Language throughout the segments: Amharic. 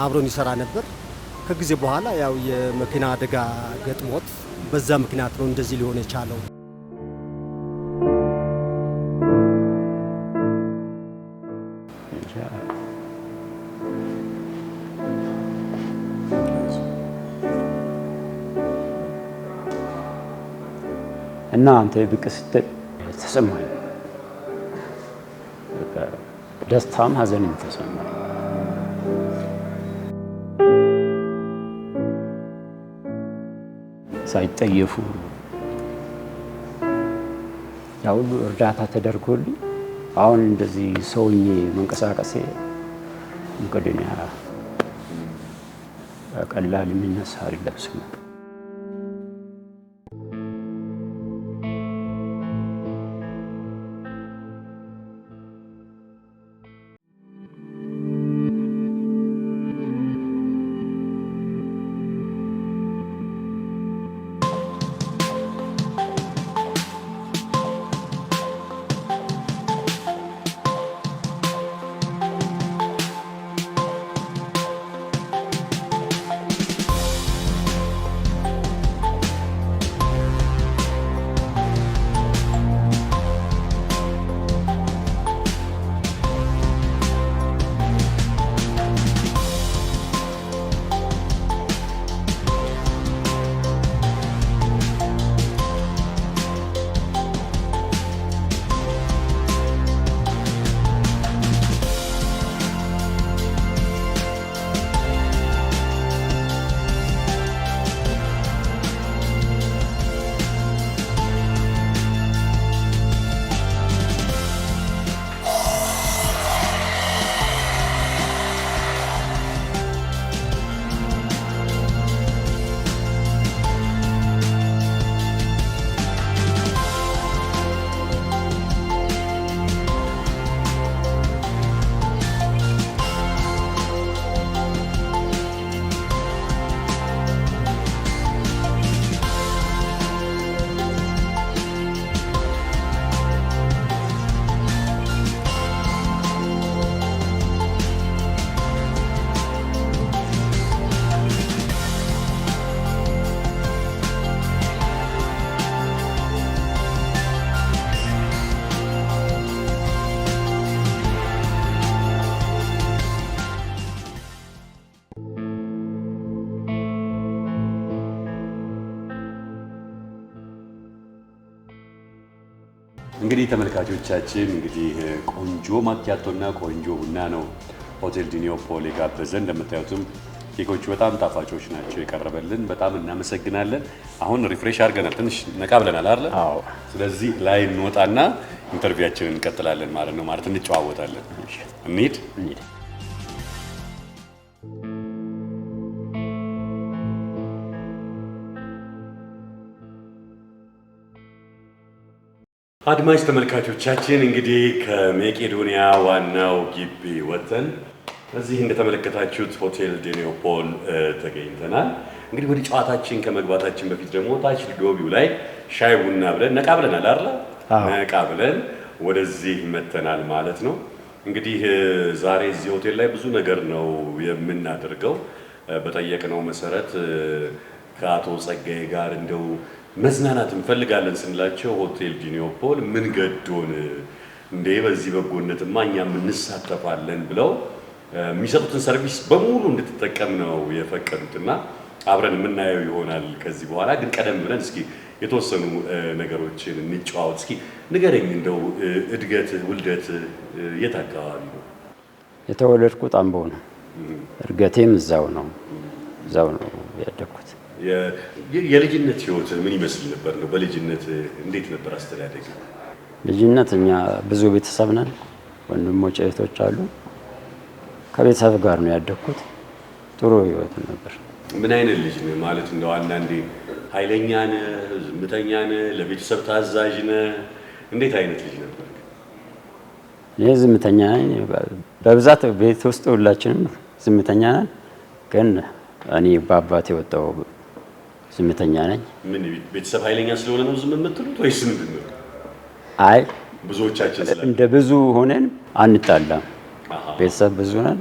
አብሮን ይሰራ ነበር ከጊዜ በኋላ ያው የመኪና አደጋ ገጥሞት በዛ ምክንያት ነው እንደዚህ ሊሆን የቻለው እና አንተ ብቅስት ተሰማኝ ደስታም ሀዘንም ተሰማኝ ሳይጠየፉ ያው እርዳታ ተደርጎልኝ አሁን እንደዚህ ሰውዬ መንቀሳቀሴ እንግዲህ ቀላል የሚነሳ አይደለም እንግዲህ ተመልካቾቻችን እንግዲህ ቆንጆ ማኪያቶና ቆንጆ ቡና ነው ሆቴል ዲኒዮፖል የጋበዘን እንደምታዩትም ኬኮቹ በጣም ጣፋጮች ናቸው የቀረበልን በጣም እናመሰግናለን አሁን ሪፍሬሽ አድርገናል ትንሽ ነቃ ብለናል አይደል አዎ ስለዚህ ላይ እንወጣና ኢንተርቪያችንን እንቀጥላለን ማለት ነው ማለት እንጨዋወታለን እንሂድ አድማጭ ተመልካቾቻችን እንግዲህ ከመቄዶንያ ዋናው ግቢ ወጥተን እዚህ እንደተመለከታችሁት ሆቴል ዲኒዮፖል ተገኝተናል እንግዲህ ወደ ጨዋታችን ከመግባታችን በፊት ደግሞ ታች ሎቢው ላይ ሻይ ቡና ብለን ነቃ ብለናል አይደል ነቃ ብለን ወደዚህ መተናል ማለት ነው እንግዲህ ዛሬ እዚህ ሆቴል ላይ ብዙ ነገር ነው የምናደርገው በጠየቅነው መሰረት ከአቶ ጸጋዬ ጋር እንደው መዝናናት እንፈልጋለን ስንላቸው ሆቴል ዲኒዮፖል ምን ገዶን እንዴ በዚህ በጎነትማ እኛም እንሳተፋለን ብለው የሚሰጡትን ሰርቪስ በሙሉ እንድትጠቀም ነው የፈቀዱትና አብረን የምናየው ይሆናል ከዚህ በኋላ ግን ቀደም ብለን እስኪ የተወሰኑ ነገሮችን እንጫወት እስኪ ንገረኝ እንደው እድገት ውልደት የት አካባቢ ነው የተወለድኩት አምቦ ነው እርገቴም እዛው ነው ያደኩት የልጅነት ህይወት ምን ይመስል ነበር ነው በልጅነት እንዴት ነበር አስተዳደግ ልጅነት እኛ ብዙ ቤተሰብ ነን ወንድሞች እህቶች አሉ ከቤተሰብ ጋር ነው ያደግኩት። ጥሩ ህይወት ነበር። ምን አይነት ልጅ ነህ? ማለት እንደው አንዳንዴ ኃይለኛ ነህ፣ ዝምተኛ ነህ፣ ለቤተሰብ ታዛዥ ነህ? እንዴት አይነት ልጅ ነበር? እኔ ዝምተኛ ነኝ። በብዛት ቤት ውስጥ ሁላችንም ዝምተኛ ነን። ግን እኔ በአባቴ የወጣው ዝምተኛ ነኝ። ምን ቤተሰብ ኃይለኛ ስለሆነ ነው ዝም የምትሉት ወይስ ምንድን ነው? አይ ብዙዎቻችን እንደ ብዙ ሆነን አንጣላም። ቤተሰብ ብዙ ነን።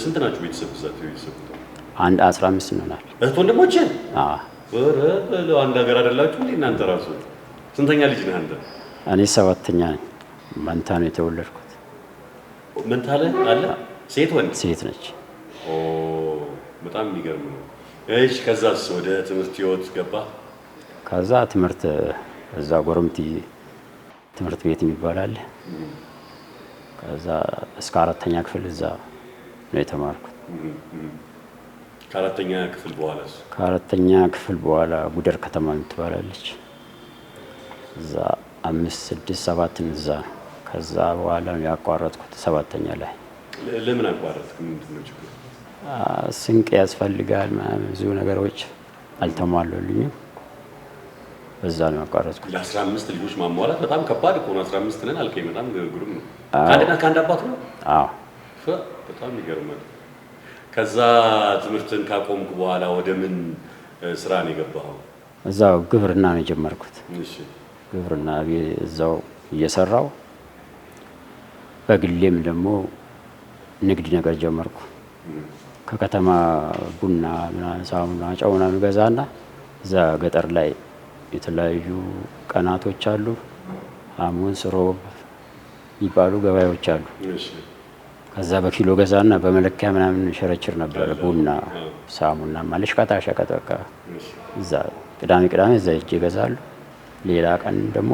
ስንት ናችሁ ቤተሰብ ብዛት? ቤተሰብ አንድ 15 እንሆናል። እህት ወንድሞች? አዎ። አንድ ሀገር አይደላችሁ እንዴ እናንተ? ራሱ ስንተኛ ልጅ ነህ አንተ? እኔ 7ኛ ነኝ። መንታ ነው የተወለድኩት። መንታ አለ? ሴት ወንድ? ሴት ነች። ኦ በጣም የሚገርም ነው። እሺ ከዛስ ወደ ትምህርት ህይወት ገባ? ከዛ ትምህርት እዛ ጎረምቲ ትምህርት ቤት የሚባል አለ። ከዛ እስከ 4ኛ ክፍል እዛ ነው የተማርኩት። ከአራተኛ ክፍል በኋላስ? ከአራተኛ ክፍል በኋላ ጉደር ከተማ የምትባላለች እዛ 5፣ 6፣ 7 እዛ። ከዛ በኋላ ነው ያቋረጥኩት 7ኛ ላይ። ለምን አቋረጥክ? ምንድን ነው ችግሩ? ስንቅ ያስፈልጋል ምናምን ብዙ ነገሮች አልተሟሉልኝም። በዛ ነው ያቋረጥኩት። ለ15 ልጆች ማሟላት በጣም ከባድ እኮ ነው። 15 ነን አልከኝ። በጣም ግሩም ነው። ከአንድ አባት ነው? አዎ። በጣም ይገርማል። ከዛ ትምህርትን ካቆምኩ በኋላ ወደ ምን ስራ ነው የገባኸው? እዛው ግብርና ነው የጀመርኩት። እሺ። ግብርና እዛው እየሰራው በግሌም ደግሞ ንግድ ነገር ጀመርኩ። ከከተማ ቡና፣ ሳሙና፣ ጨው ምናምን ገዛና እዛ ገጠር ላይ የተለያዩ ቀናቶች አሉ። ሐሙስ፣ ሮብ የሚባሉ ገበያዎች አሉ። እሺ። ከዛ በኪሎ ገዛና በመለኪያ ምናምን ሸረችር ነበር። ቡና፣ ሳሙና ማለሽ ሸቀጥ በቃ እዛ ቅዳሜ እዛ ሄጄ እገዛሉ። ሌላ ቀን ደግሞ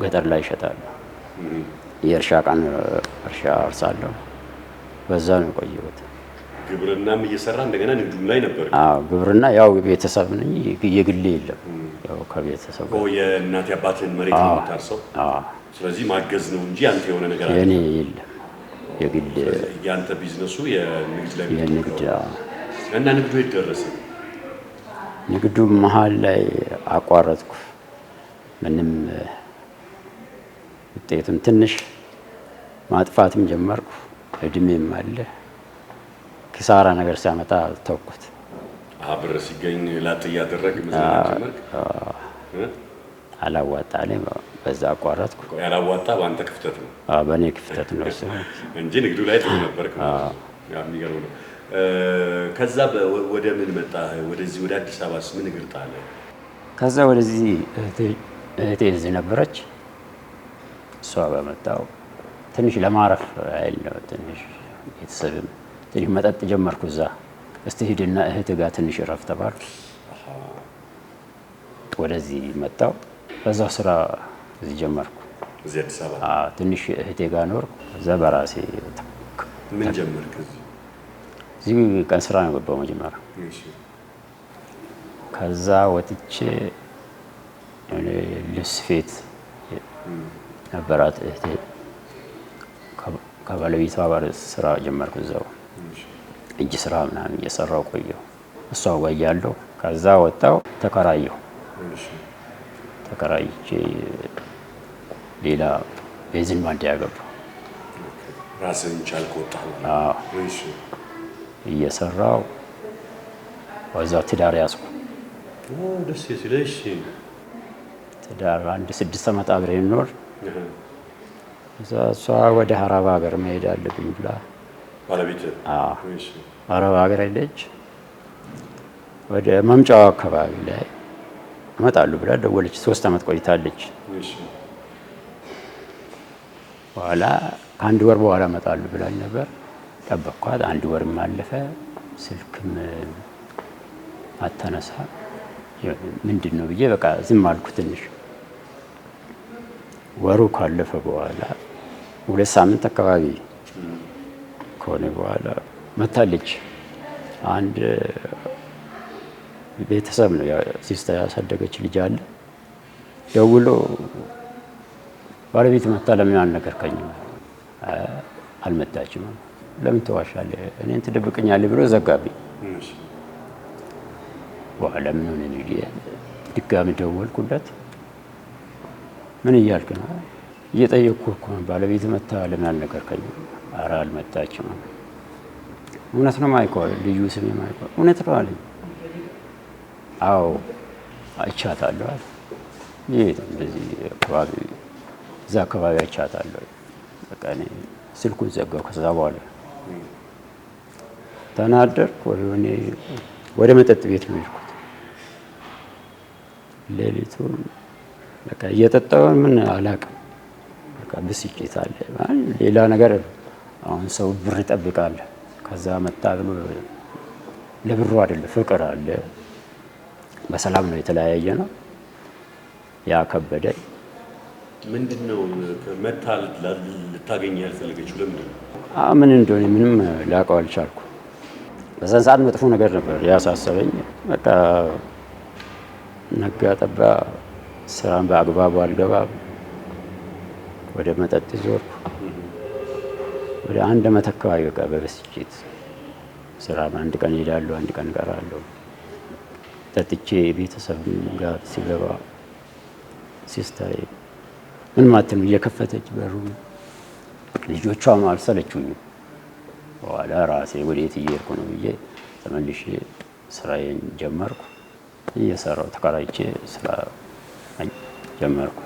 ገጠር ላይ ይሸጣሉ። የእርሻ ቀን እርሻ አርሳለሁ። በዛ ነው የቆየሁት። ግብርናም እየሰራ እንደገና ንግዱም ላይ ነበር? አዎ። ግብርና ያው ቤተሰብ ነኝ፣ የግሌ የለም። ያው ከቤተሰብ የእናት አባትህን መሬት ነው የምታርሰው? አዎ። ስለዚህ ማገዝ ነው እንጂ አንተ የሆነ ነገር አለ? የኔ የለም። የግል ያንተ ቢዝነሱ የንግድ ላይ የንግድ እና ንግዱ የት ደረሰ? ንግዱ መሀል ላይ አቋረጥኩ። ምንም ውጤቱን ትንሽ ማጥፋትም ጀመርኩ። እድሜም አለ ኪሳራ ነገር ሲያመጣ ተውኩት። ብር ሲገኝ ላጥ እያደረግ መዝናናት ጀመርክ? አላዋጣ አለኝ። በዛ አቋረጥኩ። ያላዋጣ በአንተ ክፍተት ነው? በእኔ ክፍተት ነው እንጂ ንግዱ ላይ ጥሩ ነበርክ። የሚገርም ነው። ከዛ ወደ ምን መጣህ? ወደዚህ ወደ አዲስ አበባስ ምን እግር ጣለ? ከዛ ወደዚህ እህቴ እዚህ ነበረች። እሷ በመጣው ትንሽ ለማረፍ አይል ነው። ትንሽ ቤተሰብም ትንሽ መጠጥ ጀመርኩ እዛ። እስቲ ሂድና እህት ጋር ትንሽ እረፍ ተባልኩ። ወደዚህ መጣው። በዛው ስራ እዚህ ጀመርኩ። እዚህ አዲስ አበባ? ትንሽ እህቴ ጋር ኖርኩ። ከዛ በራሴ ምን ጀመርክ? እዚህ ቀን ስራ ነው ገባው መጀመሪያ። ከዛ ወጥቼ ልብስ ስፌት ነበራት እህቴ። ከባለቤቷ ጋር ስራ ጀመርኩ እዛው። እጅ ስራ ምናምን እየሰራው ቆየሁ እሷ ጋር እያለሁ። ከዛ ወጣው ተከራየሁ። ተከራይቼ ሌላ ቤንዚን ማደያ ገባሁ። ራስህን ቻልክ ወጣህ? እየሰራው ወዛው ትዳር ያዝኩ። ደስ ይለሽ። ትዳር 6 ዓመት አብረን ኖር። እሷ ወደ አረብ ሀገር መሄድ አለብኝ ብላ ባለቤት? አረብ ሀገር ሄደች። ወደ መምጫው አካባቢ ላይ እመጣለሁ ብላ ደወለች። 3 ዓመት ቆይታለች። በኋላ ከ1 ወር በኋላ እመጣለሁ ብላኝ ነበር። ጠበቅኳት። 1 ወርም አለፈ። ስልክም አታነሳ። ምንድን ነው ብዬ በቃ ዝም አልኩ። ትንሽ ወሩ ካለፈ በኋላ 2 ሳምንት አካባቢ ከሆነ በኋላ መታለች። አንድ ቤተሰብ ነው ሲስተር ያሳደገች ልጅ አለ። ደውሎ ባለቤት መታ ለምን አልነገርከኝም? አልመጣችም። ለምን ተዋሻለህ? እኔን ትደብቀኛለህ ብሎ ዘጋብኝ። በኋላ ምን ሆነ እንግዲህ ድጋሚ ደወልኩለት። ምን እያልክ ነው? እየጠየቅኩህ እኮ ነው። ባለቤት መታ ለምን አልነገርከኝም? ኧረ አልመጣችም። እውነት ነው ማይኮ? ልዩ ስሜ ማይኮ እውነት ነው አለኝ። አዎ አይቻታለሁ አለ። የት? እንደዚህ አካባቢ፣ እዛ አካባቢ አይቻታለሁ። በቃ እኔ ስልኩን ዘጋው። ከዛ በኋላ ተናደድኩ። ወደ መጠጥ ቤት ነው የሄድኩት። ሌሊቱን በቃ እየጠጣሁ ምን አላውቅም። በቃ ብስጭት አለ፣ ሌላ ነገር። አሁን ሰው ብር ይጠብቃል። ከዛ መጣ ብሎ ለብሩ አይደለም ፍቅር አለ። በሰላም ነው የተለያየ ነው። ያ ከበደኝ። ምንድነው መታ ልታገኝ ያልፈለገችው? ለምንድን ነው? ምን እንደሆነ ምንም ላውቀው አልቻልኩም። በዛን ሰዓት መጥፎ ነገር ነበር ያሳሰበኝ። በቃ ነጋ ጠባ፣ ስራን በአግባቡ አልገባም። ወደ መጠጥ ዞርኩ። ወደ 1 ዓመት አካባቢ በቃ በብስጭት ስራ አንድ ቀን እሄዳለሁ፣ አንድ ቀን እቀራለሁ። ጠጥቼ ቤተሰብ ጋር ሲገባ ሲስታይ ምን ማለት ነው እየከፈተች በሩ። ልጆቿም አልሰለቹኝም። በኋላ ራሴ ወዴት እየሄድኩ ነው ብዬ ተመልሼ ስራዬን ጀመርኩ። እየሰራሁ ተከራይቼ ስራ ጀመርኩ።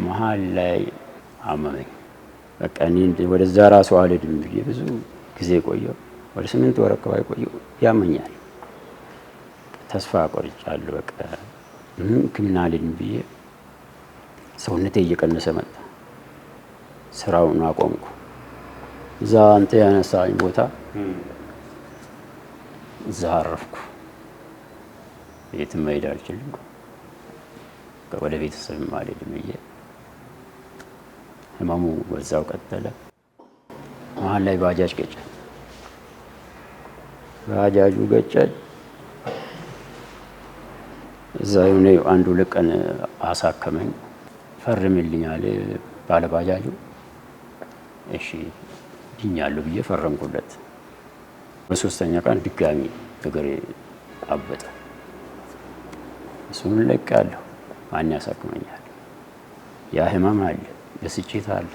መሀል ላይ አመመኝ። በቃ እኔ ወደዛ ራሱ አልሄድም ብዬ ብዙ ጊዜ ቆየሁ። ወደ 8 ወር አካባቢ ቆየሁ። ያመኛል። ተስፋ ቆርጫለሁ። በቃ ሕክምና አልሄድም ብዬ ሰውነቴ እየቀነሰ መጣ። ስራውን አቆምኩ። እዛ አንተ ያነሳኝ ቦታ እዛ አረፍኩ። የትም መሄድ አልችልም። ወደ ቤተሰብም አልሄድም ብዬ ህመሙ በዛው ቀጠለ። መሀል ላይ ባጃጅ ገጨኝ። ባጃጁ ገጨኝ። እዛ የሆነ 1-2 ቀን አሳከመኝ። ፈርምልኝ አለ ባለ ባጃጁ። እሺ ድኛለሁ ብዬ ፈረምኩለት። በ3ኛ ቀን ድጋሚ እግሬ አበጠ። እሱን ለቃለሁ። ማን ያሳክመኛል? ያ ህመም አለ፣ ብስጭት አለ።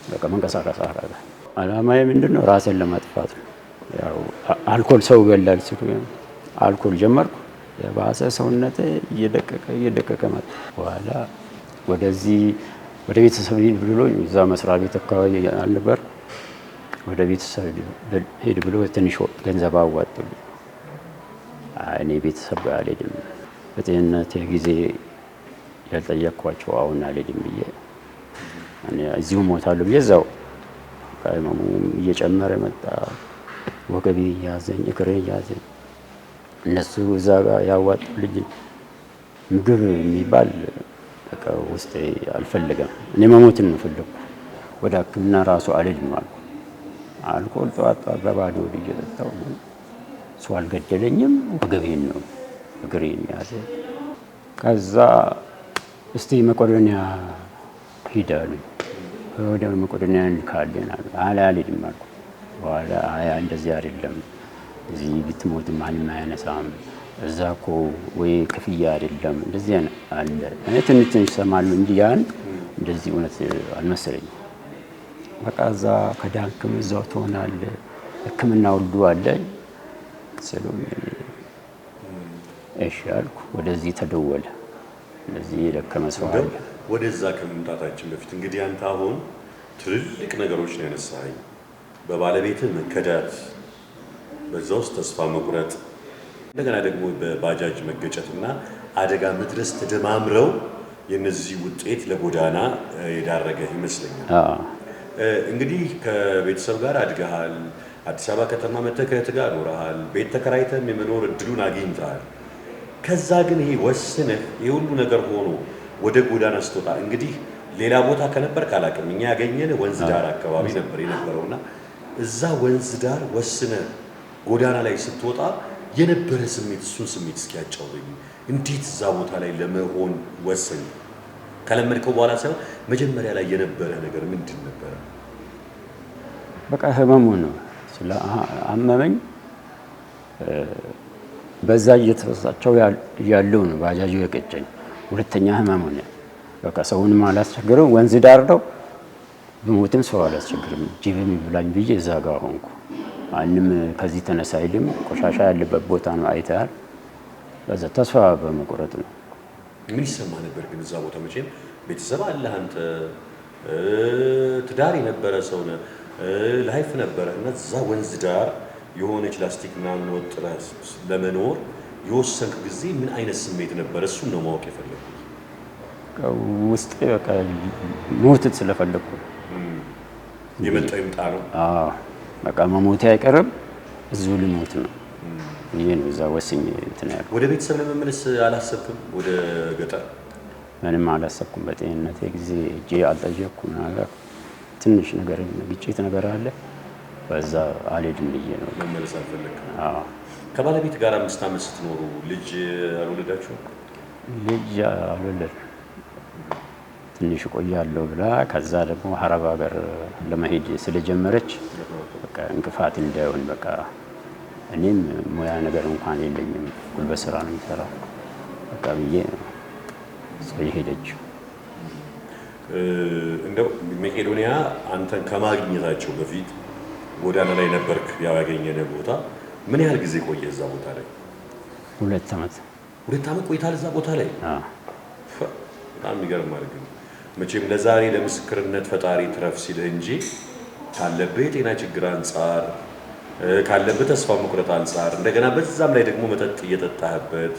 በቃ መንቀሳቀስ አደረገ። አላማዬ ምንድነው? ራሴን ለማጥፋት ነው። ያው አልኮል ሰው ይገላል ሲሉ አልኮል ጀመርኩ። የባሰ ሰውነቴ እየደቀቀ መጣ። በኋላ ወደዚህ ወደ ቤተሰብ ሄድ ብሎኝ እዛ መስሪያ ቤት አካባቢ አልነበር። ወደ ቤተሰብ ሄድ ብሎ ትንሽ ገንዘብ አዋጡልኝ። እኔ ቤተሰብ ጋር አልሄድም፣ በጤንነቴ ጊዜ ያልጠየቅኳቸው አሁን አልሄድም ብዬ እዚሁ እሞታለሁ ብዬ እዛው ህመሙ እየጨመረ መጣ። ወገቤ ያዘኝ፣ እግሬ ያዘኝ። እነሱ እዛ ጋር ያዋጡልኝ ምግብ የሚባል በቃ ውስጤ አልፈለገም። እኔ መሞትን ነው ፈለግኩ። ወደ ሕክምና ራሱ አልሄድም አልኩ። አልኮል ጠዋት በባዶ ሆድ እየጠጣሁ እሱ አልገደለኝም፣ ወገቤን ነው እግሬን ያዘ። ከዛ እስቲ መቄዶንያ ሂድ አሉኝ። ወደ መቄዶንያ እንልካለን አሉ። አልሄድም አልኩ። በኋላ እንደዚህ አይደለም፣ እዚህ ብትሞት ማንም አያነሳም፣ እዛ እኮ ወይ ክፍያ አይደለም እንደዚህ አለ። እኔ ትንሽ እሰማለሁ እንጂ ያን እንደዚህ እውነት አልመሰለኝም። በቃ እዛ ከዳንክም እዛው ትሆናለህ፣ ሕክምና ሁሉ አለ ስሉኝ እሺ አልኩ። ወደዚህ ተደወለ። እንደዚህ የደከመ ሰው አለ። ወደዛ ከመምጣታችን በፊት እንግዲህ አንተ አሁን ትልልቅ ነገሮች ነው ያነሳኸኝ። በባለቤትህ መከዳት፣ በዛ ውስጥ ተስፋ መቁረጥ፣ እንደገና ደግሞ በባጃጅ መገጨትና አደጋ መድረስ ተደማምረው የነዚህ ውጤት ለጎዳና የዳረገ ይመስለኛል። እንግዲህ ከቤተሰብ ጋር አድገሃል። አዲስ አበባ ከተማ መተህ ከእህትህ ጋር ኖረሃል። ቤት ተከራይተህም የመኖር እድሉን አግኝተሃል። ከዛ ግን ይሄ ወስነህ ይሄ ሁሉ ነገር ሆኖ ወደ ጎዳና ስትወጣ እንግዲህ ሌላ ቦታ ከነበርክ አላውቅም፣ እኛ ያገኘን ወንዝ ዳር አካባቢ ነበር የነበረውና እዛ ወንዝ ዳር ወስነህ ጎዳና ላይ ስትወጣ የነበረ ስሜት፣ እሱን ስሜት እስኪያጫውተኝ። እንዴት እዛ ቦታ ላይ ለመሆን ወሰን? ከለመድከው በኋላ ሳይሆን መጀመሪያ ላይ የነበረ ነገር ምንድን ነበረ? በቃ ህመሙ ነው ስለ አመመኝ። በዛ እየተፈሳቸው ያለው ነው ባጃጁ የቀጨኝ። ሁለተኛ ህመሙ ነው። በቃ ሰውንም አላስቸግረው ወንዝ ዳር ነው ብሞትም ሰው አላስቸግርም ጅብም ይብላኝ ብዬ እዛ ጋር ሆንኩ። ማንም ከዚህ ተነሳ አይልም። ቆሻሻ ያለበት ቦታ ነው አይተሃል። በዛ ተስፋ በመቆረጥ ነው። ምን ይሰማ ነበር ግን እዛ ቦታ? መቼም ቤተሰብ አለ፣ አንተ ትዳር የነበረ ሰው ነህ፣ ላይፍ ነበረ እና እዛ ወንዝ ዳር የሆነች ላስቲክ ምናምን ወጥረህ ለመኖር የወሰንክ ጊዜ ምን አይነት ስሜት ነበር? እሱን ነው ማወቅ የፈለኩት። ውስጤ በቃ ሞት ስለፈለኩ የመጣ ይምጣ ነው። አዎ በቃ መሞቴ አይቀርም፣ እዚሁ ልሞት ነው። ይሄ ነው እዛ ወስኜ እንትን ያልኩት። ወደ ቤተሰብ ለመመለስ አላሰብክም? ወደ ገጠር ምንም አላሰብኩም። በጤንነቴ ጊዜ እጄ አልጠየቅኩም። ትንሽ ነገር ግጭት ነገር አለ፣ በዛ አልሄድም ብዬ ነው። መመለስ አልፈለግም? አዎ። ከባለቤት ጋር 5 ዓመት ስትኖሩ ልጅ አልወለዳችሁም? ልጅ አልወለድኩም። ትንሽ ቆያለሁ ብላ ከዛ ደግሞ ሀረብ ሀገር ለመሄድ ስለጀመረች በቃ እንቅፋት እንዳይሆን በቃ እኔም ሙያ ነገር እንኳን የለኝም፣ ጉልበት ስራ ነው የምሰራው በቃ ብዬ ሰው የሄደችው። እንደው መቄዶንያ አንተን ከማግኘታቸው በፊት ጎዳና ላይ ነበርክ። ያው ያገኘነ ቦታ ምን ያህል ጊዜ ቆየ እዛ ቦታ ላይ? 2 ዓመት። 2 ዓመት ቆይታል እዛ ቦታ ላይ? አዎ። በጣም የሚገርም ማለት ነው። መቼም ለዛሬ ለምስክርነት ፈጣሪ ትረፍ ሲልህ እንጂ ካለብህ የጤና ችግር አንጻር ካለብህ ተስፋ መቁረጥ አንጻር እንደገና በዛም ላይ ደግሞ መጠጥ እየጠጣህበት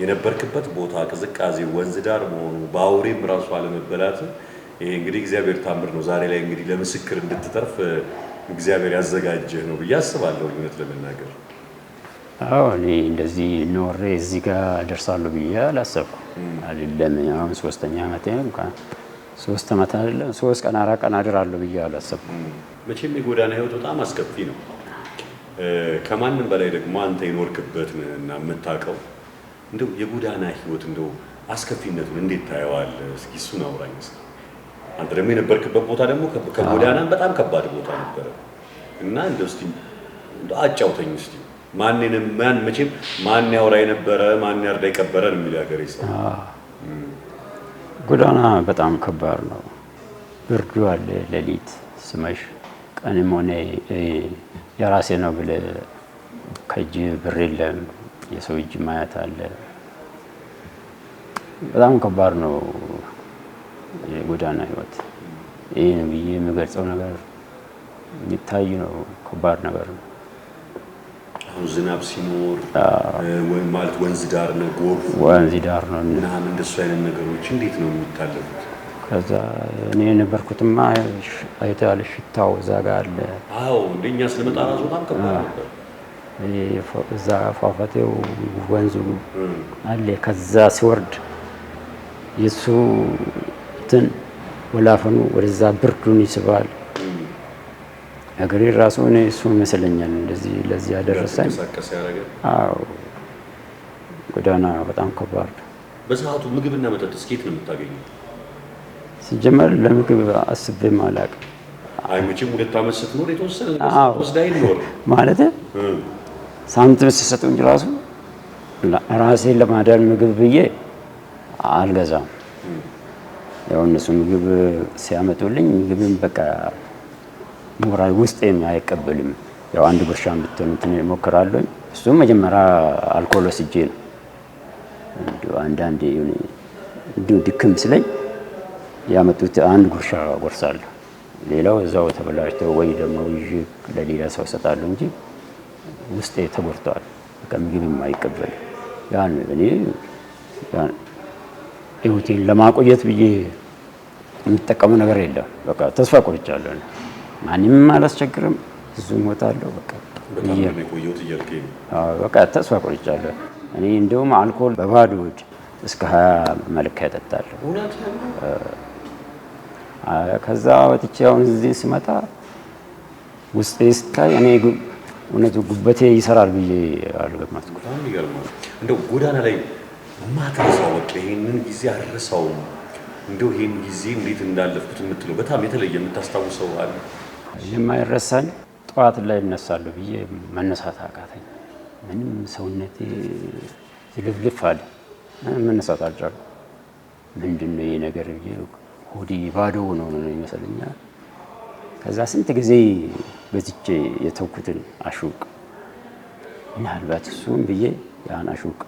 የነበርክበት ቦታ ቅዝቃዜ፣ ወንዝ ዳር መሆኑ፣ በአውሬም ራሱ አለመበላት፣ ይሄ እንግዲህ እግዚአብሔር ታምር ነው። ዛሬ ላይ እንግዲህ ለምስክር እንድትተርፍ እግዚአብሔር ያዘጋጀህ ነው ብዬ አስባለሁ። እውነት ለመናገር አዎ እኔ እንደዚህ ኖሬ እዚህ ጋር ደርሳለሁ ብዬ አላሰብኩም። አይደለም አሁን 3ኛ ዓመቴ ነው እንኳን 3 ዓመት አይደለም 3 ቀን 4 ቀን አድራለሁ ብዬ አላሰብኩም። መቼም የጎዳና ህይወት በጣም አስከፊ ነው። ከማንም በላይ ደግሞ አንተ የኖርክበት እና የምታውቀው እንደው የጎዳና ህይወት እንደው አስከፊነቱን እንዴት ታየዋለህ? እስኪ እሱን አውራኝ። እስኪ አንተ ደግሞ የነበርክበት ቦታ ደግሞ ከጎዳናም በጣም ከባድ ቦታ ነበረ እና እንደው እስኪ አጫውተኝ እስኪ። መቼም ማን ያወራ የነበረ ማን ያርዳ የቀበረ ነው የሚል ሀገር ይሰራ። ጎዳና በጣም ከባድ ነው። ብርዱ አለ፣ ሌሊት ስመሽ፣ ቀንም ሆነ የራሴ ነው ብለህ ከእጅ ብር የለም፣ የሰው እጅ ማየት አለ። በጣም ከባድ ነው የጎዳና ህይወት። ይሄ ነው ብዬ የምገልጸው ነገር የሚታይ ነው። ከባድ ነገር ነው። አሁን ዝናብ ሲኖር ወይ ማለት ወንዝ ዳር ነው፣ ጎርፍ ወንዝ ዳር ነው እና እንደሱ አይነት ነገሮች እንዴት ነው የሚታለፉት? ከዛ እኔ የነበርኩትማ አይተሃል፣ ሽታው እዛ ጋር አለ። አዎ እንደኛ ስለመጣ ራሱ በጣም ከባድ ነበር። እዛ ፏፏቴው ወንዙ አለ። ከዛ ሲወርድ የሱ እንትን ወላፈኑ ወደዛ ብርዱን ይስባል። እግሬ ራሱ እኔ እሱ ይመስለኛል እንደዚህ ለዚህ ያደረሰኝ። አዎ ጎዳና በጣም ከባድ ነው። በሰዓቱ ምግብና መጠጥ እስኬት ነው የምታገኘው? ሲጀመር ለምግብ አስቤም አላውቅም። አይ መቼም 2 ዓመት ስትኖር የተወሰነ ወስዳይ ኖር ማለት ሳንቲም ሲሰጡኝ ራሱ ራሴን ለማዳን ምግብ ብዬ አልገዛም። ያው እነሱ ምግብ ሲያመጡልኝ ምግብም በቃ ሞራል ውስጤም አይቀበልም። ያው አንድ ጉርሻም ብትሆን እንትን እሞክራለሁ። እሱም መጀመሪያ አልኮል ወስጄ ነው አንዳንዴ እንዲሁ ድክም ስለኝ ያመጡት አንድ ጉርሻ ጎርሳለሁ። ሌላው እዛው ተበላሽተው ወይ ደግሞ ይዤ ለሌላ ሰው እሰጣለሁ እንጂ ውስጤ ተጎድቷል። በቃ ምግብም አይቀበልም። ያን እኔ ህይወቴን ለማቆየት ብዬ የምጠቀመው ነገር የለም። በቃ ተስፋ ቆርጫለሁ። ማንንም አላስቸግርም፣ ብዙ እሞታለሁ። በቃ ተስፋ ቆርጫለሁ። እኔ እንደውም አልኮል በባዶ ሆድ እስከ 20 መለኪያ እጠጣለሁ። ከዛ ወጥቼ አሁን እዚህ ስመጣ ውስጤ ስታይ እኔ እውነቱ ጉበቴ ይሰራል ብዬ አልገመትኩም። እንደው ጎዳና ላይ ማትረሳው በቃ ይሄንን ጊዜ አልረሳውም፣ እንደው ይሄን ጊዜ እንዴት እንዳለፍኩት የምትለው በጣም የተለየ የምታስታውሰው አለ? የማይረሳኝ ጠዋት ላይ እነሳለሁ ብዬ መነሳት አቃተኝ። ምንም ሰውነቴ ዝልፍልፍ አለ። መነሳት አልቻልኩም። ምንድነው ይሄ ነገር ብዬ ሆዴ ባዶ ነው ይመስለኛል። ከዛ ስንት ጊዜ ገዝቼ የተውኩትን አሹቅ ምናልባት እሱም ብዬ ያን አሹቅ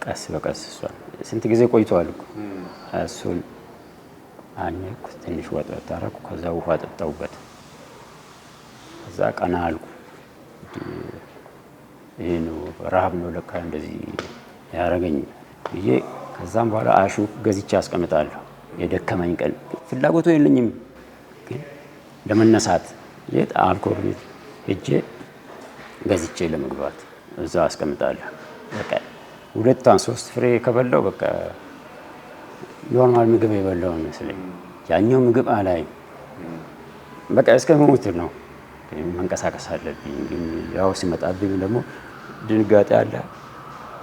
ቀስ በቀስ እሷን ስንት ጊዜ ቆይቷል እኮ እሱን አኘኩ። ትንሽ ወጥ አደረኩ። ከዛ ውሃ ጠጣሁበት። ከዛ ቀና አልኩ። ይሄ ነው ረሃብ ነው ለካ እንደዚህ ያደረገኝ ብዬ ከዛም በኋላ አሹቅ ገዝቼ አስቀምጣለሁ። የደከመኝ ቀን ፍላጎቱ የለኝም ግን ለመነሳት የት አልኮል ቤት ሄጄ ገዝቼ ለመግባት እዛ አስቀምጣለሁ። በቃ 2-3 ፍሬ ከበላው በቃ ኖርማል ምግብ የበላው መስለኝ። ያኛው ምግብ አላይ በቃ እስከ ሞት ነው። መንቀሳቀስ አለብኝ ግን ያው ሲመጣብኝ ደግሞ ድንጋጤ አለ።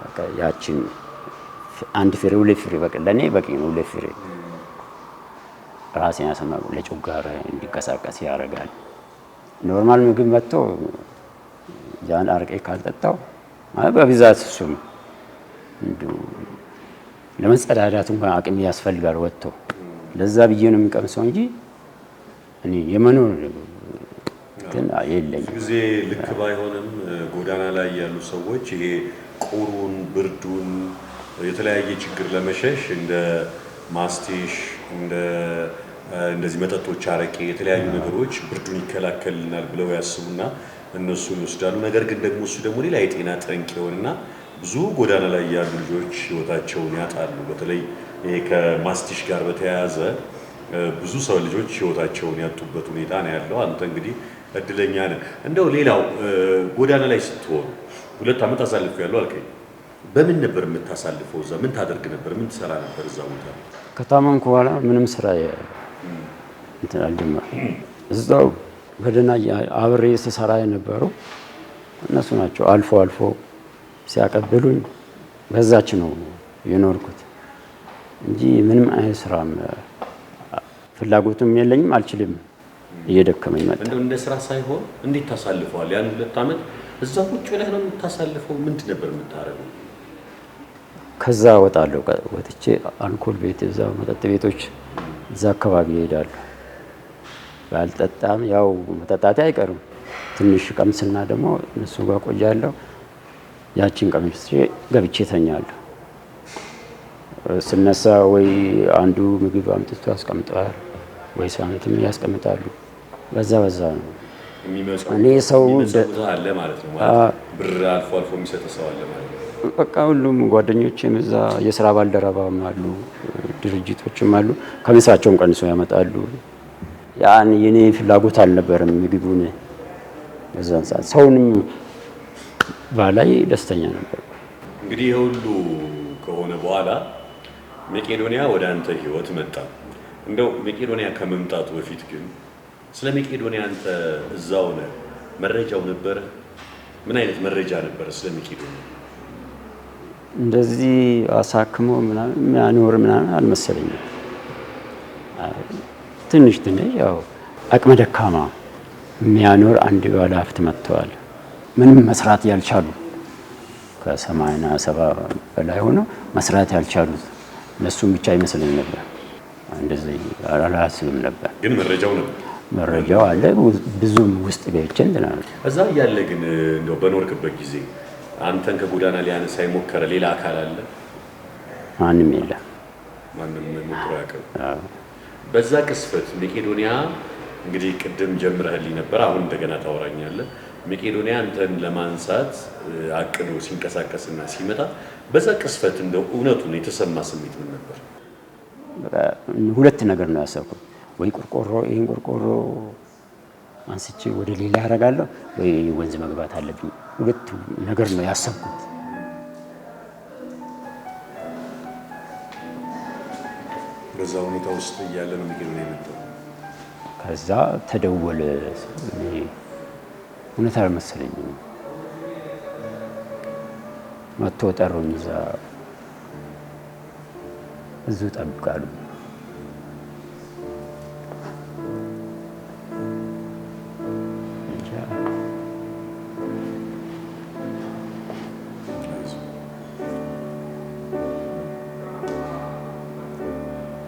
በቃ ያቺን 1 ፍሬ 2 ፍሬ በቃ ለኔ በቂ ነው። 2 ፍሬ ራሴን ያሰማው ለጮጋራ እንዲቀሳቀስ ያደርጋል። ኖርማል ምግብ መጥቶ ያን አርቄ ካልጠጣው በብዛት እሱም እንዲሁ ለመጸዳዳት እንኳን አቅም ያስፈልጋል ወጥቶ ለዛ ብዬ ነው የሚቀምሰው እንጂ እኔ የመኖር ግን የለኝም። ጊዜ ልክ ባይሆንም ጎዳና ላይ ያሉ ሰዎች ይሄ ቁሩን፣ ብርዱን፣ የተለያየ ችግር ለመሸሽ እንደ ማስቲሽ እንደዚህ መጠጦች፣ አረቄ፣ የተለያዩ ነገሮች ብርዱን ይከላከልናል ብለው ያስቡና እነሱን ይወስዳሉ። ነገር ግን ደግሞ እሱ ደግሞ ሌላ የጤና ጠንቅ ይሆንና ብዙ ጎዳና ላይ ያሉ ልጆች ህይወታቸውን ያጣሉ። በተለይ ይሄ ከማስቲሽ ጋር በተያያዘ ብዙ ሰው ልጆች ህይወታቸውን ያጡበት ሁኔታ ነው ያለው። አንተ እንግዲህ እድለኛ ነህ። እንደው ሌላው ጎዳና ላይ ስትሆን 2 ዓመት አሳልፌያለሁ አልከኝ። በምን ነበር የምታሳልፈው? እዛ ምን ታደርግ ነበር? ምን ትሰራ ነበር እዛ ቦታ? ከታመምኩ በኋላ ምንም ስራ እንትን አልጀመርኩም። እዛው በደህና አብሬ ስሰራ የነበረው እነሱ ናቸው። አልፎ አልፎ ሲያቀብሉኝ በዛች ነው የኖርኩት እንጂ ምንም አይነት ስራም ፍላጎቱም የለኝም፣ አልችልም። እየደከመኝ መጣ። እንደው እንደ ስራ ሳይሆን እንዴት ታሳልፈዋል? ያን 2 ዓመት እዛ ቁጭ ብለህ ነው የምታሳልፈው? ምንድን ነበር የምታደርገው? ከዛ ወጣለሁ። ወጥቼ አልኮል ቤት፣ እዛ መጠጥ ቤቶች እዛ አካባቢ እሄዳለሁ። ባልጠጣም ያው መጠጣቴ አይቀርም። ትንሽ ቀምስና ደግሞ እነሱ ጋር ቆያለሁ። ያቺን ቀምሼ ገብቼ ተኛለሁ። ስነሳ ወይ አንዱ ምግብ አምጥቶ ያስቀምጣል ወይ ሳንቲም ያስቀምጣሉ። በዛ ነው እኔ ሰው አለ ማለት ነው። ብር አልፎ አልፎ የሚሰጥ ሰው አለ ማለት ነው። በቃ ሁሉም ጓደኞቼም እዛ የስራ ባልደረባም አሉ፣ ድርጅቶችም አሉ። ከምሳቸውም ቀንሶ ያመጣሉ። ያን የኔ ፍላጎት አልነበረም ምግቡን። በዛን ሰዓት ሰውንም ባላይ ደስተኛ ነበር። እንግዲህ ሁሉ ከሆነ በኋላ መቄዶንያ ወደ አንተ ህይወት መጣ። እንደው መቄዶንያ ከመምጣቱ በፊት ግን ስለ መቄዶንያ አንተ እዛው ነህ፣ መረጃው ነበር? ምን አይነት መረጃ ነበር ስለ መቄዶንያ? እንደዚህ አሳክሞ ምናምን የሚያኖር ምናምን አልመሰለኝም። ትንሽ ያው አቅመ ደካማ የሚያኖር አንድ ባለ ሀብት መጥተዋል። ምንም መስራት ያልቻሉ ከ87 በላይ ሆነው መስራት ያልቻሉት እነሱም ብቻ ይመስለኝ ነበር። እንደዚህ አላስብም ነበር። ግን መረጃው አለ። ብዙም ውስጥ ገብቼ እንትን አለ። እዛ እያለ ግን እንደው በኖርክበት ጊዜ አንተን ከጎዳና ሊያነሳ የሞከረ ሌላ አካል አለ? ማንም የለም። ማንም ሞክሮ ያውቅም? በዛ ቅስፈት መቄዶንያ እንግዲህ ቅድም ጀምረህልኝ ነበር፣ አሁን እንደገና ታወራኛለህ። መቄዶንያ አንተን ለማንሳት አቅዶ ሲንቀሳቀስና ሲመጣ በዛ ቅስፈት እንደው እውነቱን የተሰማ ስሜት ምን ነበር? በቃ 2 ነገር ነው ያሰብኩት። ወይ ቆርቆሮ፣ ይሄን ቆርቆሮ አንስቼ ወደ ሌላ ያደርጋለሁ ወይ ወንዝ መግባት አለብኝ። 2 ነገር ነው ያሰብኩት። በዛ ሁኔታ ውስጥ እያለ ነው መቄዶንያ የመጣው። ከዛ ተደወለ። እውነት አልመሰለኝም። መጥቶ ጠሩኝ። እዚሁ ጠብቃሉ።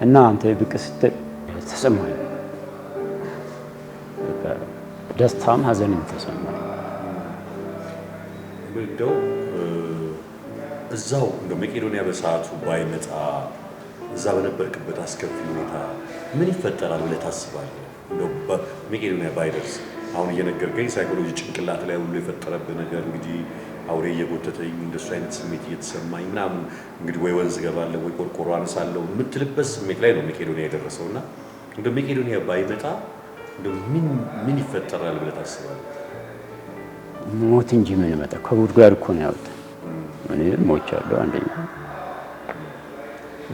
እና አንተ ብቅ ስትል ተሰማኝ። ደስታም ሀዘንም ተሰማኝ። እንደው እዛው እንደው መቄዶንያ በሰዓቱ ባይመጣ እዛ በነበርክበት አስከፊ ሁኔታ ምን ይፈጠራል ብለህ ታስባለህ? እንደው በመቄዶንያ ባይደርስ አሁን እየነገርከኝ ሳይኮሎጂ ጭንቅላት ላይ ሁሉ የፈጠረብህ ነገር እንግዲህ አውሬ እየጎተተኝ እንደሱ አይነት ስሜት እየተሰማኝ ምናምን እንግዲህ ወይ ወንዝ ገባለሁ ወይ ቆርቆሮ አነሳለሁ የምትልበት ስሜት ላይ ነው መቄዶንያ የደረሰውና እንደው መቄዶንያ ባይመጣ እንደው ምን ይፈጠራል ብለህ ታስባለህ? ሞት እንጂ ምን መጣ? ከጉድጓድ እኮ ነው ያወጣ። እኔ ሞቻለሁ። አንደኛ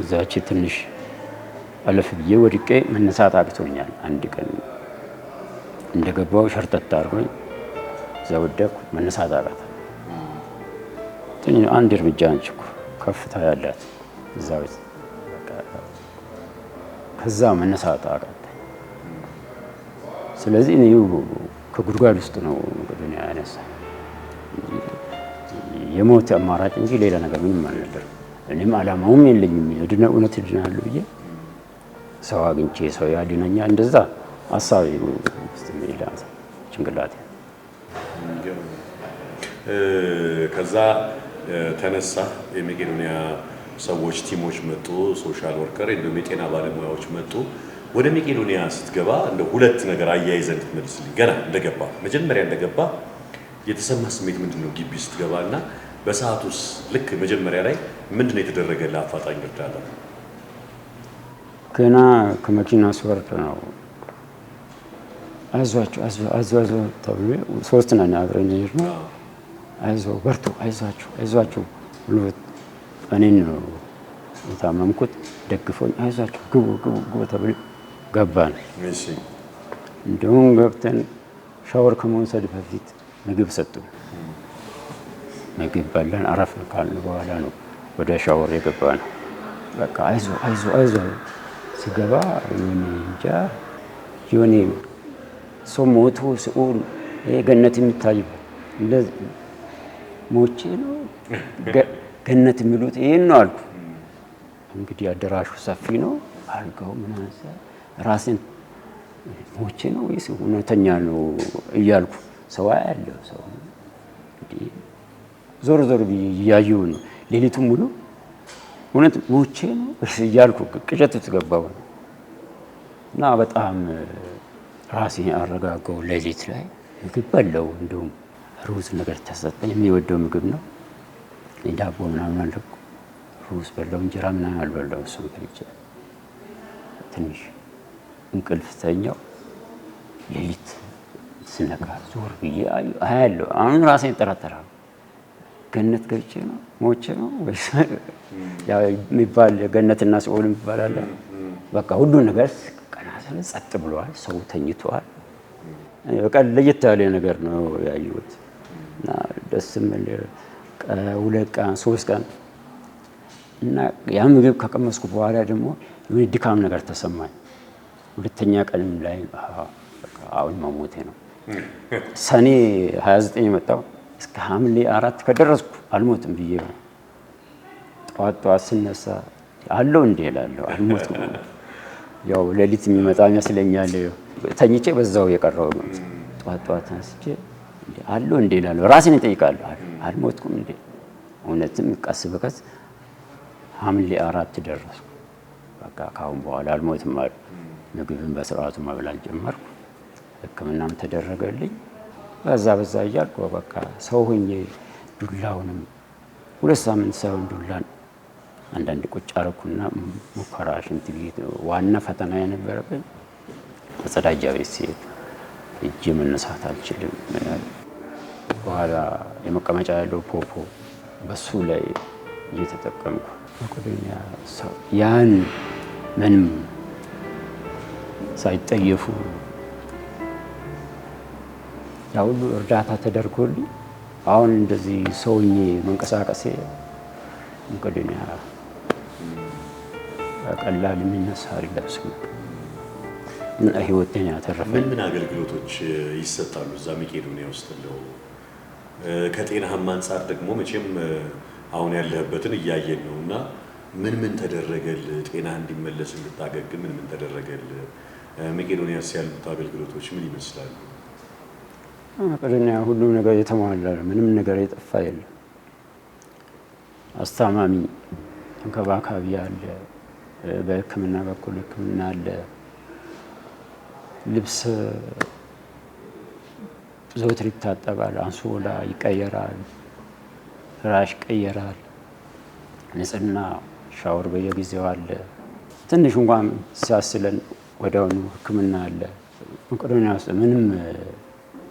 እዛች ትንሽ አለፍ ብዬ ወድቄ መነሳት አቅቶኛል። አንድ ቀን እንደገባው ሸርተት አድርጎኝ እዛ ወደቅኩ። መነሳት አቃተ። አንድ እርምጃ ነች እኮ ከፍታ ያላት እዛው። ከዛ መነሳት አቃተ። ስለዚህ እኔ ከጉድጓድ ውስጥ ነው እንግዲህ ያነሳ። የሞት አማራጭ እንጂ ሌላ ነገር ምንም አልነበረም። እኔም አላማውም የለኝም። እውነት እድናለሁ ብዬ ሰው አግኝቼ ሰው ያድነኛል እንደዛ ሀሳብ ውስጥ የሚላ ጭንቅላቴ። ከዛ ተነሳ። የመቄዶንያ ሰዎች ቲሞች መጡ፣ ሶሻል ወርከር እንደውም የጤና ባለሙያዎች መጡ። ወደ መቄዶንያ ስትገባ እንደ ሁለት ነገር አያይዘን እንድትመልስልኝ። ገና እንደገባ መጀመሪያ እንደገባ የተሰማ ስሜት ምንድነው? ግቢ ስትገባና በሰዓቱስ ልክ መጀመሪያ ላይ ምንድነው የተደረገልህ አፋጣኝ እርዳታ? ገና ከመኪና ስወርድ ነው አይዟችሁ ተብሎ ሶስት ነን አብረን ነው። አይዞህ በርቱ፣ አይዟችሁ ብሎ እኔን ነው የታመምኩት ደግፎኝ አይዟችሁ ግቡ ተብሎ ገባን። እሺ። እንደውም ገብተን ሻወር ከመውሰድ በፊት ምግብ ሰጡ። ምግብ በላን። አረፍ ካልን በኋላ ነው ወደ ሻወር የገባ ነው። በቃ አይዞህ ስገባ እንጃ የሆነ ሰው ሞቶ ሲኦል ገነት የሚታይበት እንደዚህ ሞቼ ነው ገነት የሚሉት ይሄን ነው አልኩ። እንግዲህ አዳራሹ ሰፊ ነው፣ አልጋው ምናምን ራሴን ሞቼ ነው ወይስ እውነተኛ ነው እያልኩ ሰው ያለው ሰው እንግዲህ ዞር ብዬ እያየሁ ነው ሌሊቱን ሙሉ እውነት ሞቼ ነው እያልኩ ቅዠት ውስጥ ገባሁ እና በጣም ራሴን አረጋጋው። ሌሊት ላይ ምግብ በላሁ። እንደውም ሩዝ ነገር ተሰጠኝ። የሚወደው ምግብ ነው። ዳቦ ምናምን አልኩ። ሩዝ በላሁ። እንጀራ ምናምን አልበላሁ። እሱን በልቼ ትንሽ እንቅልፍ ተኛው። ሌሊት ስነቃ ዞር ብዬ አያለሁ። አሁን ራሴን ጠራጠራለሁ። ገነት ገብቼ ነው ሞቼ ነው ወይስ ያው የሚባል ገነትና ሲኦል የሚባል አለ። በቃ ሁሉ ነገር ቀና ስለ ጸጥ ብሏል። ሰው ተኝቷል። በቃ ለየት ያለ ነገር ነው ያየሁት እና ደስ የሚል ሁለት ቀን ሶስት ቀን እና ያ ምግብ ከቀመስኩ በኋላ ደግሞ የሆነ ድካም ነገር ተሰማኝ። ሁለተኛ ቀን ላይ አሁን መሞቴ ነው። ሰኔ 29 የመጣው እስከ ሐምሌ 4 ከደረስኩ አልሞትም ብዬ ነው። ጠዋት ስነሳ አለው እንዴ እላለሁ። አልሞትም። ያው ሌሊት የሚመጣ ይመስለኛል። ተኝቼ በዛው የቀረው ጠዋት ተነስቼ አለው እንዴ እላለሁ። ራሴን እጠይቃለሁ። አልሞትኩም እንዴ? እውነትም ቀስ በቀስ ሐምሌ 4 ደረስኩ። በቃ ካሁን በኋላ አልሞትም አሉ። ምግብን በስርዓቱ መብላት ጀመርኩ። ሕክምናም ተደረገልኝ። በዛ እያልኩ በቃ ሰው ሆኜ ዱላውንም 2 ሳምንት ሳይሆን ዱላን አንዳንድ ቁጭ አደረኩና ሙከራ ሽንት ቤት ዋና ፈተና የነበረብኝ መጸዳጃ ቤት ሲሄድ እጅ መነሳት አልችልም። በኋላ የመቀመጫ ያለው ፖፖ በሱ ላይ እየተጠቀምኩ መቄዶንያ ሰው ያን ምንም ሳይጠየፉ ያ ሁሉ እርዳታ ተደርጎልኝ አሁን እንደዚህ ሰውኜ መንቀሳቀሴ መቄዶንያ ቀላል የሚነሳ አይደለም። እና ህይወቴን ያተረፈኝ ምን አገልግሎቶች ይሰጣሉ እዛ መቄዶንያ ውስጥ? እንደው ከጤናህም አንጻር ደግሞ መቼም አሁን ያለህበትን እያየን ነው እና ምን ተደረገልህ? ጤና እንዲመለስ እንድታገግም ምን ተደረገልህ? መቄዶንያስ ያሉት አገልግሎቶች ምን ይመስላሉ? መቄዶንያ ሁሉም ነገር የተሟላ ነው። ምንም ነገር የጠፋ የለም። አስታማሚ ተንከባካቢ አለ። በሕክምና በኩል ሕክምና አለ። ልብስ ዘወትር ይታጠባል። አንሶላ ይቀየራል። ፍራሽ ይቀየራል። ንጽህና ሻወር በየጊዜው አለ። ትንሽ እንኳን ሲያስለን ወዲያውኑ ሕክምና አለ። መቄዶንያ ውስጥ ምንም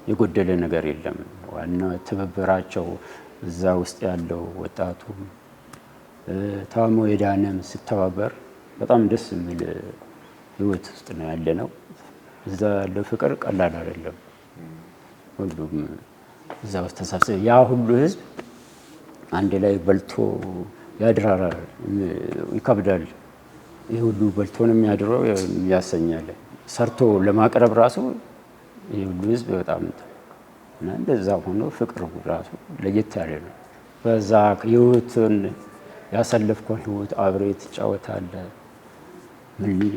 የጎደለ ነገር የለም። ዋናው ትብብራቸው እዛ ውስጥ ያለው ወጣቱ ታሞ የዳነም ሲተባበር በጣም ደስ የሚል ህይወት ውስጥ ነው ያለ ነው። እዛ ያለው ፍቅር ቀላል አይደለም። ሁሉም እዛ ውስጥ ተሰብስበ ያ ሁሉ ህዝብ አንድ ላይ በልቶ ያድራል። ይከብዳል። ይህ ሁሉ በልቶ ነው የሚያድረው ያሰኛል። ሰርቶ ለማቅረብ ራሱ ይህ ሁሉ ህዝብ በጣም እና እንደዛ ሆኖ ፍቅሩ ራሱ ለየት ያለ ነው። በዛ ህይወትን ያሳለፍከው ህይወት አብሬ ትጫወታለህ።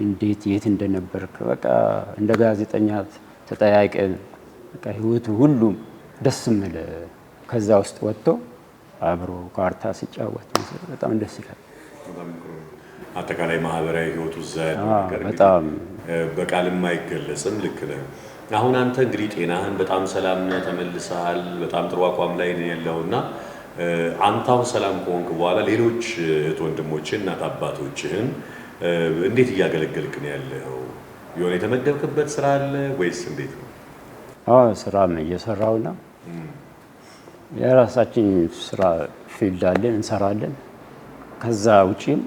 እንዴት የት እንደነበርክ በቃ እንደ ጋዜጠኛ ተጠያይቀን በቃ ህይወቱ ሁሉም ደስ የሚል ከዛ ውስጥ ወጥቶ አብሮ ካርታ ሲጫወት በጣም ደስ ይላል። አጠቃላይ ማህበራዊ ህይወቱ እዛ ያለው ነገር በጣም በቃልም አይገለጽም። ልክ ነህ። አሁን አንተ እንግዲህ ጤናህን በጣም ሰላም ነህ፣ ተመልሰሃል፣ በጣም ጥሩ አቋም ላይ ነው ያለውና አንተ አሁን ሰላም ከሆንክ በኋላ ሌሎች እህት ወንድሞችህን እናት አባቶችህን እንዴት እያገለገልክ ነው ያለው? የሆነ የተመደብክበት ስራ አለ ወይስ እንዴት ነው? ስራም እየሰራው ነው። የራሳችን ስራ ፊልድ አለን እንሰራለን። ከዛ ውጪም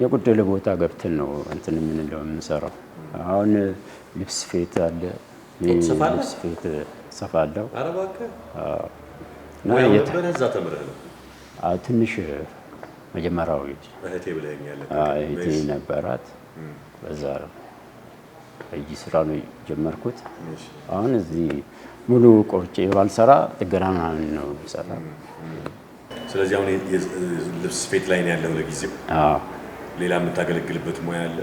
የጎደለ ቦታ ገብተን ነው እንትን የምንለው የምንሰራው። አሁን ልብስ ስፌት አለ። ልብስ ስፌት ሰፋለሁ። ኧረ እባክህ በነዛ ተምረህ ነው? ትንሽ መጀመሪያው እህቴ ብለኸኛል። እህቴ ነበራት። በዛ እጅ ስራ ነው የጀመርኩት። አሁን እዚህ ሙሉ ቆርጬ ባልሰራ ጥገና ምናምን ነው የምሰራው። ስለዚህ አሁን ልብስ ስፌት ላይ ነው ያለው ለጊዜው? ሌላ የምታገለግልበት ሙያ አለ?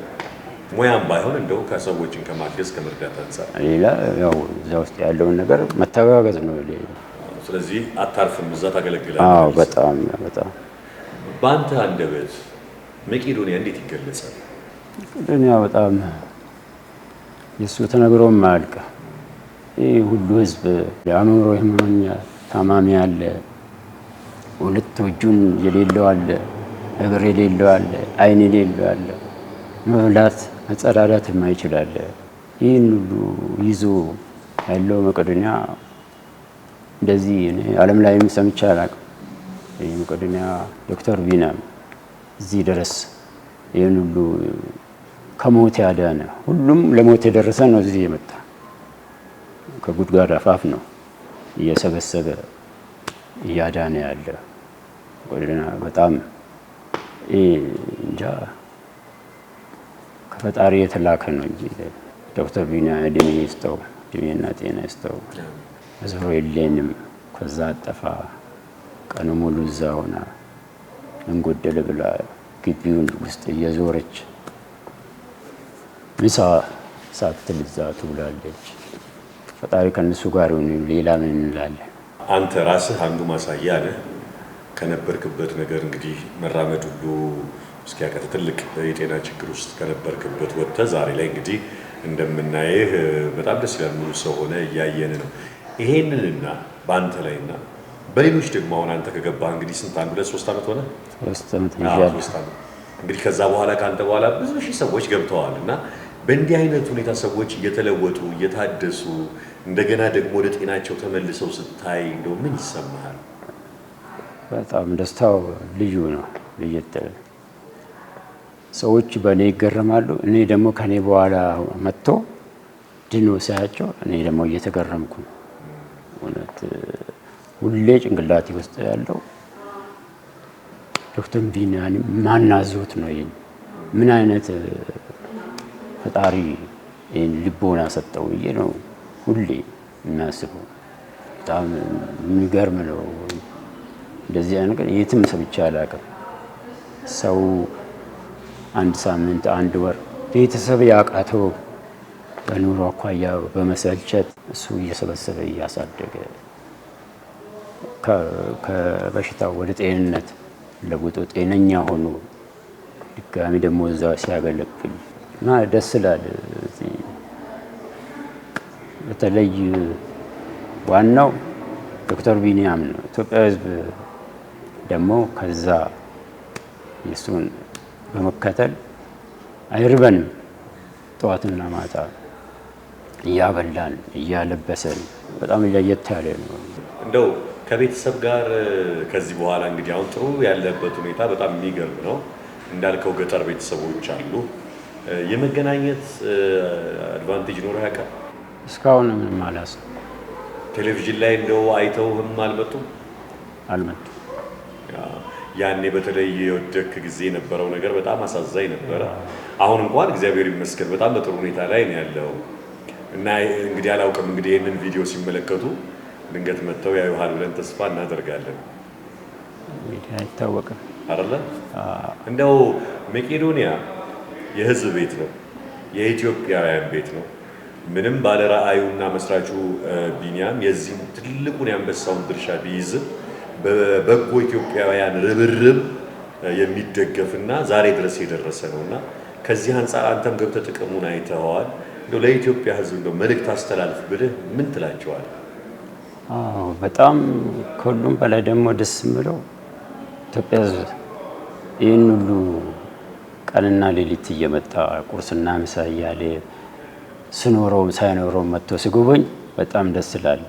ሙያም ባይሆን እንደው ከሰዎችን ከማገዝ ከመርዳት አንጻር ሌላ ያው እዛ ውስጥ ያለውን ነገር መተጋገዝ ነው። ስለዚህ አታርፍም፣ እዛ ታገለግላለህ? በጣም በጣም። በአንተ አንደበት መቄዶንያ እንዴት ይገለጻል? መቄዶንያ በጣም የእሱ ተነግሮም አያልቅ። ይህ ሁሉ ህዝብ የአእምሮ ህመምተኛ ታማሚ አለ፣ ሁለት እጁን የሌለው አለ፣ እግር የሌለው አለ፣ አይን የሌለው አለ፣ መብላት መጸዳዳት የማይችል አለ። ይህን ሁሉ ይዞ ያለው መቄዶንያ እንደዚህ ዓለም ላይም ሰምቼ አላውቅም። ይህ መቄዶንያ ዶክተር ቢናም እዚህ ድረስ ይህን ሁሉ ከሞት ያዳነ ሁሉም ለሞት የደረሰ ነው እዚህ የመጣ ከጉድጓድ አፋፍ ነው እየሰበሰበ እያዳነ ያለ መቄዶንያ በጣም እንጃ ከፈጣሪ የተላከ ነው እንጂ ዶክተር ቢና እድሜ ይስጠው፣ እድሜና ጤና ይስጠው። ዞሮ የለንም ከዛ አጠፋ ቀኑ ሙሉ እዛ ሆና እንጎደለ ብላ ግቢውን ውስጥ እየዞረች ምሳ ሳትል እዛ ትውላለች። ፈጣሪ ከነሱ ጋር ይሁን፣ ሌላ ምን እንላለን? አንተ ራስህ አንዱ ማሳያ ነህ። ከነበርክበት ነገር እንግዲህ መራመድ ሁሉ እስኪያቀት ትልቅ የጤና ችግር ውስጥ ከነበርክበት ወጥተህ ዛሬ ላይ እንግዲህ እንደምናየህ በጣም ደስ ይላል። ሙሉ ሰው ሆነ እያየን ነው። ይሄንንና በአንተ ላይና በሌሎች ደግሞ አሁን አንተ ከገባህ እንግዲህ ስንት አንድ 2-3 ዓመት ሆነ? 3 ዓመት ይያል እንግዲህ ከዛ በኋላ ከአንተ በኋላ ብዙ ሺህ ሰዎች ገብተዋል እና በእንዲህ አይነት ሁኔታ ሰዎች እየተለወጡ እየታደሱ እንደገና ደግሞ ወደ ጤናቸው ተመልሰው ስታይ እንደው ምን ይሰማሃል? በጣም ደስታው ልዩ ነው። ለየት ሰዎች በእኔ ይገረማሉ። እኔ ደግሞ ከኔ በኋላ መጥቶ ድኖ ሳያቸው እኔ ደግሞ እየተገረምኩ ነው። እውነት ሁሌ ጭንቅላቴ ውስጥ ያለው ዶክተር ቢናን ማናዞት ነው። ይሄን ምን አይነት ፈጣሪ ይሄን ልቦና ሰጠው ብዬ ነው ሁሌ የሚያስበው። በጣም የሚገርም ነው። እንደዚህ አይነት ነገር የትም ሰምቼ አላውቅም። ሰው አንድ ሳምንት አንድ ወር ቤተሰብ ያቃተው በኑሮ አኳያ በመሰልቸት እሱ እየሰበሰበ እያሳደገ ከበሽታው ወደ ጤንነት ለውጦ ጤነኛ ሆኖ ድጋሚ ደግሞ እዛ ሲያገለግል እና ደስ ይላል። በተለይ ዋናው ዶክተር ቢኒያም ነው። ኢትዮጵያ ሕዝብ ደግሞ ከዛ የሱን በመከተል አይርበንም። ጠዋትና ማታ እያበላን እያለበሰን በጣም ለየት ያለ ነው። እንደው ከቤተሰብ ጋር ከዚህ በኋላ እንግዲህ አሁን ጥሩ ያለበት ሁኔታ በጣም የሚገርም ነው። እንዳልከው ገጠር ቤተሰቦች አሉ። የመገናኘት አድቫንቴጅ ኖሮ ያውቃል? እስካሁን ምንም አላስብ። ቴሌቪዥን ላይ እንደው አይተውህም አልመጡም? አልመጡም። ያኔ በተለይ የወደክ ጊዜ የነበረው ነገር በጣም አሳዛኝ ነበረ። አሁን እንኳን እግዚአብሔር ይመስገን በጣም በጥሩ ሁኔታ ላይ ነው ያለው እና እንግዲህ አላውቅም እንግዲህ ይህንን ቪዲዮ ሲመለከቱ ድንገት መጥተው ያዩሃል ብለን ተስፋ እናደርጋለን። አይታወቅም አይደለ? እንደው መቄዶንያ የህዝብ ቤት ነው፣ የኢትዮጵያውያን ቤት ነው። ምንም ባለ ራእዩና መስራቹ ቢኒያም የዚህም ትልቁን የአንበሳውን ድርሻ ቢይዝም በበጎ ኢትዮጵያውያን ርብርብ የሚደገፍና ዛሬ ድረስ የደረሰ ነውና ከዚህ አንጻር አንተም ገብተህ ጥቅሙን አይተኸዋል። እንደው ለኢትዮጵያ ህዝብ እንደው መልእክት አስተላልፍ ብለህ ምን ትላቸዋል? በጣም ከሁሉም በላይ ደግሞ ደስ የሚለው ኢትዮጵያ ህዝብ ይህን ሁሉ ቀንና ሌሊት እየመጣ ቁርስና ምሳ እያለ ስኖረውም ሳይኖረውም መጥቶ ሲጎበኝ በጣም ደስ ይላል።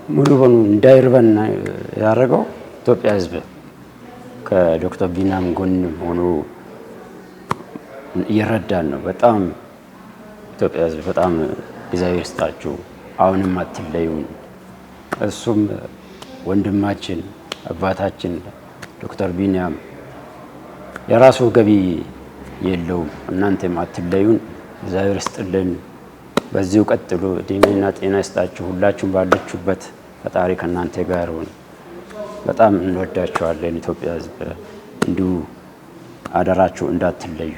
ሙሉ በሙሉ እንዳይርበን ያደረገው ኢትዮጵያ ህዝብ ከዶክተር ቢኒያም ጎን ሆኖ እየረዳን ነው። በጣም ኢትዮጵያ ህዝብ በጣም እግዚአብሔር ይስጣችሁ፣ አሁንም አትለዩን። እሱም ወንድማችን አባታችን ዶክተር ቢኒያም የራሱ ገቢ የለውም፣ እናንተም አትለዩን፣ እግዚአብሔር ይስጥልን፣ በዚሁ ቀጥሉ፣ እድሜና ጤና ይስጣችሁ፣ ሁላችሁም ባላችሁበት ፈጣሪ ከእናንተ ጋር ይሁን። በጣም እንወዳችኋለን ኢትዮጵያ ህዝብ፣ እንዲሁ አደራችሁ እንዳትለዩ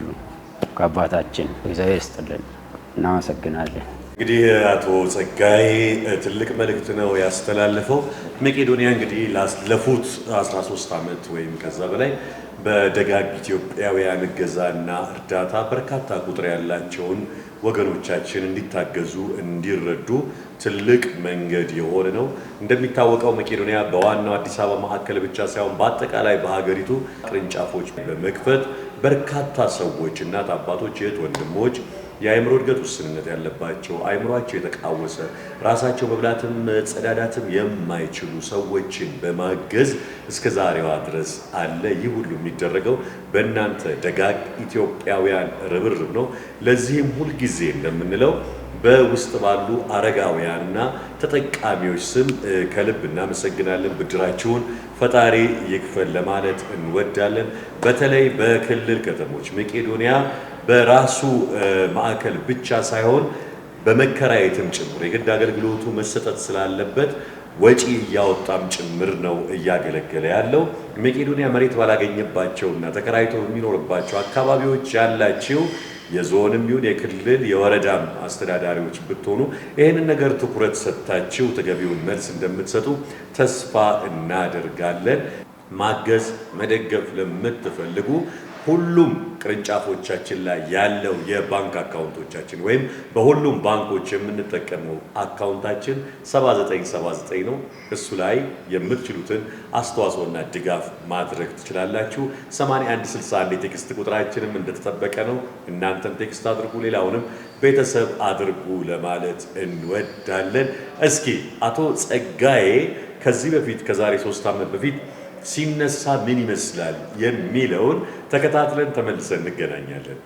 ከአባታችን እግዚአብሔር ይስጥልን። እናመሰግናለን። እንግዲህ አቶ ጸጋዬ ትልቅ መልእክት ነው ያስተላለፈው። መቄዶንያ እንግዲህ ላለፉት 13 ዓመት ወይም ከዛ በላይ በደጋግ ኢትዮጵያውያን እገዛና እርዳታ በርካታ ቁጥር ያላቸውን ወገኖቻችን እንዲታገዙ እንዲረዱ ትልቅ መንገድ የሆነ ነው። እንደሚታወቀው መቄዶንያ በዋናው አዲስ አበባ ማዕከል ብቻ ሳይሆን በአጠቃላይ በሀገሪቱ ቅርንጫፎች በመክፈት በርካታ ሰዎች፣ እናት አባቶች፣ እህት ወንድሞች የአእምሮ እድገት ውስንነት ያለባቸው አእምሯቸው የተቃወሰ ራሳቸው መብላትም መጸዳዳትም የማይችሉ ሰዎችን በማገዝ እስከ ዛሬዋ ድረስ አለ። ይህ ሁሉ የሚደረገው በእናንተ ደጋግ ኢትዮጵያውያን ርብርብ ነው። ለዚህም ሁልጊዜ እንደምንለው በውስጥ ባሉ አረጋውያንና ተጠቃሚዎች ስም ከልብ እናመሰግናለን። ብድራችሁን ፈጣሪ ይክፈል ለማለት እንወዳለን። በተለይ በክልል ከተሞች መቄዶንያ በራሱ ማዕከል ብቻ ሳይሆን በመከራየትም ጭምር የግድ አገልግሎቱ መሰጠት ስላለበት ወጪ እያወጣም ጭምር ነው እያገለገለ ያለው። መቄዶንያ መሬት ባላገኘባቸውና ተከራይቶ የሚኖርባቸው አካባቢዎች ያላችሁ የዞንም ይሁን የክልል የወረዳም አስተዳዳሪዎች ብትሆኑ ይህንን ነገር ትኩረት ሰጥታችሁ ተገቢውን መልስ እንደምትሰጡ ተስፋ እናደርጋለን። ማገዝ መደገፍ ለምትፈልጉ ሁሉም ቅርንጫፎቻችን ላይ ያለው የባንክ አካውንቶቻችን ወይም በሁሉም ባንኮች የምንጠቀመው አካውንታችን 7979 ነው። እሱ ላይ የምትችሉትን አስተዋጽኦና ድጋፍ ማድረግ ትችላላችሁ። 8161 የቴክስት ቁጥራችንም እንደተጠበቀ ነው። እናንተም ቴክስት አድርጉ፣ ሌላውንም ቤተሰብ አድርጉ ለማለት እንወዳለን። እስኪ አቶ ጸጋዬ ከዚህ በፊት ከዛሬ 3 ዓመት በፊት ሲነሳ ምን ይመስላል የሚለውን ተከታትለን ተመልሰን እንገናኛለን።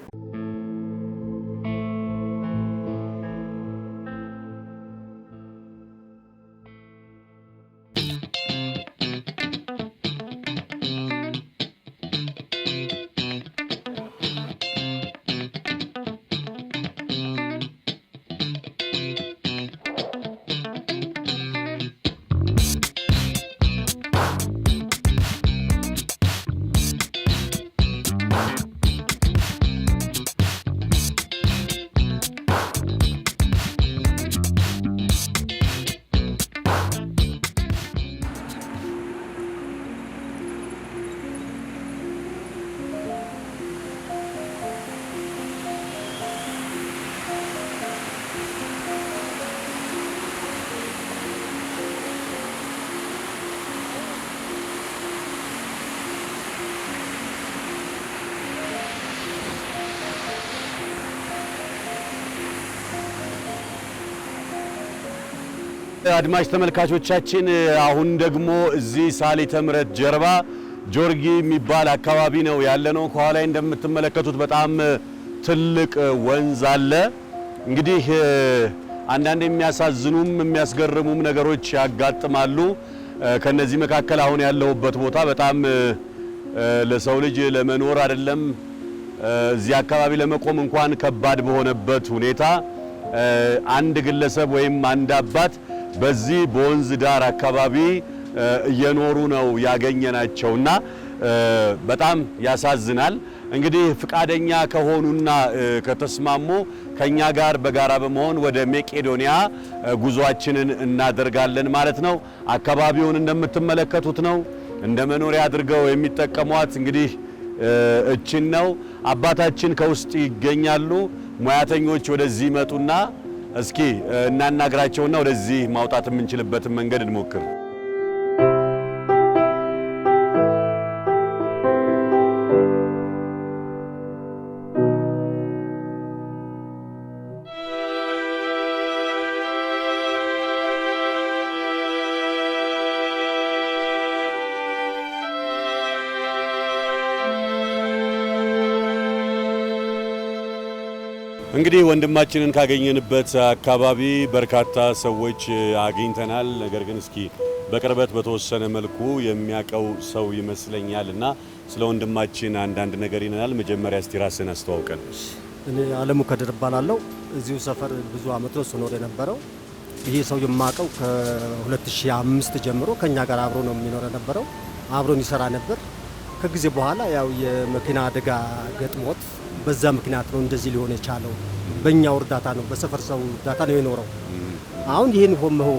አድማጭ ተመልካቾቻችን አሁን ደግሞ እዚህ ሳሊተ ምሕረት ጀርባ ጆርጊ የሚባል አካባቢ ነው ያለነው። ከኋላ እንደምትመለከቱት በጣም ትልቅ ወንዝ አለ። እንግዲህ አንዳንድ የሚያሳዝኑም የሚያስገርሙም ነገሮች ያጋጥማሉ። ከነዚህ መካከል አሁን ያለውበት ቦታ በጣም ለሰው ልጅ ለመኖር አይደለም እዚህ አካባቢ ለመቆም እንኳን ከባድ በሆነበት ሁኔታ አንድ ግለሰብ ወይም አንድ አባት በዚህ በወንዝ ዳር አካባቢ እየኖሩ ነው ያገኘናቸውና በጣም ያሳዝናል። እንግዲህ ፍቃደኛ ከሆኑና ከተስማሙ ከኛ ጋር በጋራ በመሆን ወደ መቄዶንያ ጉዟችንን እናደርጋለን ማለት ነው። አካባቢውን እንደምትመለከቱት ነው። እንደ መኖሪያ አድርገው የሚጠቀሟት እንግዲህ እችን ነው። አባታችን ከውስጥ ይገኛሉ። ሙያተኞች ወደዚህ መጡና እስኪ እናናግራቸውና ወደዚህ ማውጣት የምንችልበትን መንገድ እንሞክር። እንግዲህ ወንድማችንን ካገኘንበት አካባቢ በርካታ ሰዎች አግኝተናል። ነገር ግን እስኪ በቅርበት በተወሰነ መልኩ የሚያቀው ሰው ይመስለኛልና ስለ ወንድማችን አንዳንድ ነገር ይነናል። መጀመሪያ እስቲ ራስን አስተዋውቀን። እኔ አለሙ ከድር እባላለሁ። እዚሁ ሰፈር ብዙ አመት ነው ስኖር የነበረው። ይሄ ሰው የማቀው ከ2005 ጀምሮ ከኛ ጋር አብሮ ነው የሚኖር የነበረው። አብሮን ይሰራ ነበር። ከጊዜ በኋላ ያው የመኪና አደጋ ገጥሞት በዛ ምክንያት ነው እንደዚህ ሊሆን የቻለው። በእኛው እርዳታ ነው፣ በሰፈር ሰው እርዳታ ነው የኖረው። አሁን ይሄን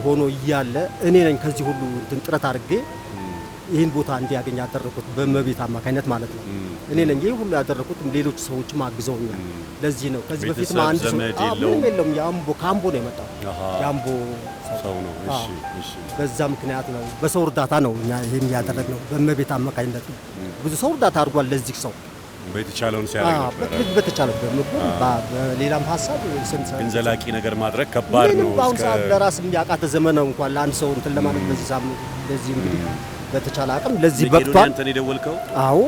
ሆኖ እያለ እኔ ነኝ ከዚህ ሁሉ ጥረት አድርጌ ይሄን ቦታ እንዲያገኝ ያደረኩት በመቤት አማካኝነት ማለት ነው። እኔ ነኝ ይሄ ሁሉ ያደረኩት፣ ሌሎች ሰዎችም አግዘውኛል። ለዚህ ነው ከዚህ በፊት አንድ ሰው የለውም ከአምቦ ነው የመጣው፣ የአምቦ ሰው ነው። እሺ በዛ ምክንያት ነው፣ በሰው እርዳታ ነው እኛ ይሄን ያደረግነው፣ በመቤት አማካኝነት ነው። ብዙ ሰው እርዳታ አድርጓል ለዚህ ሰው በተቻለውን ሲያደርግ ነበር። በተቻለው በሌላም ሀሳብ ግን ዘላቂ ነገር ማድረግ ከባድ ነው። አሁን ሰዓት ለራስ የሚያቃተ ዘመን ነው እንኳን ለአንድ ሰው እንትን ለማለት በዚህ ሳምንት ለዚህ እንግዲህ በተቻለ አቅም ለዚህ በቅቷል። አንተ ነው የደወልከው? አዎ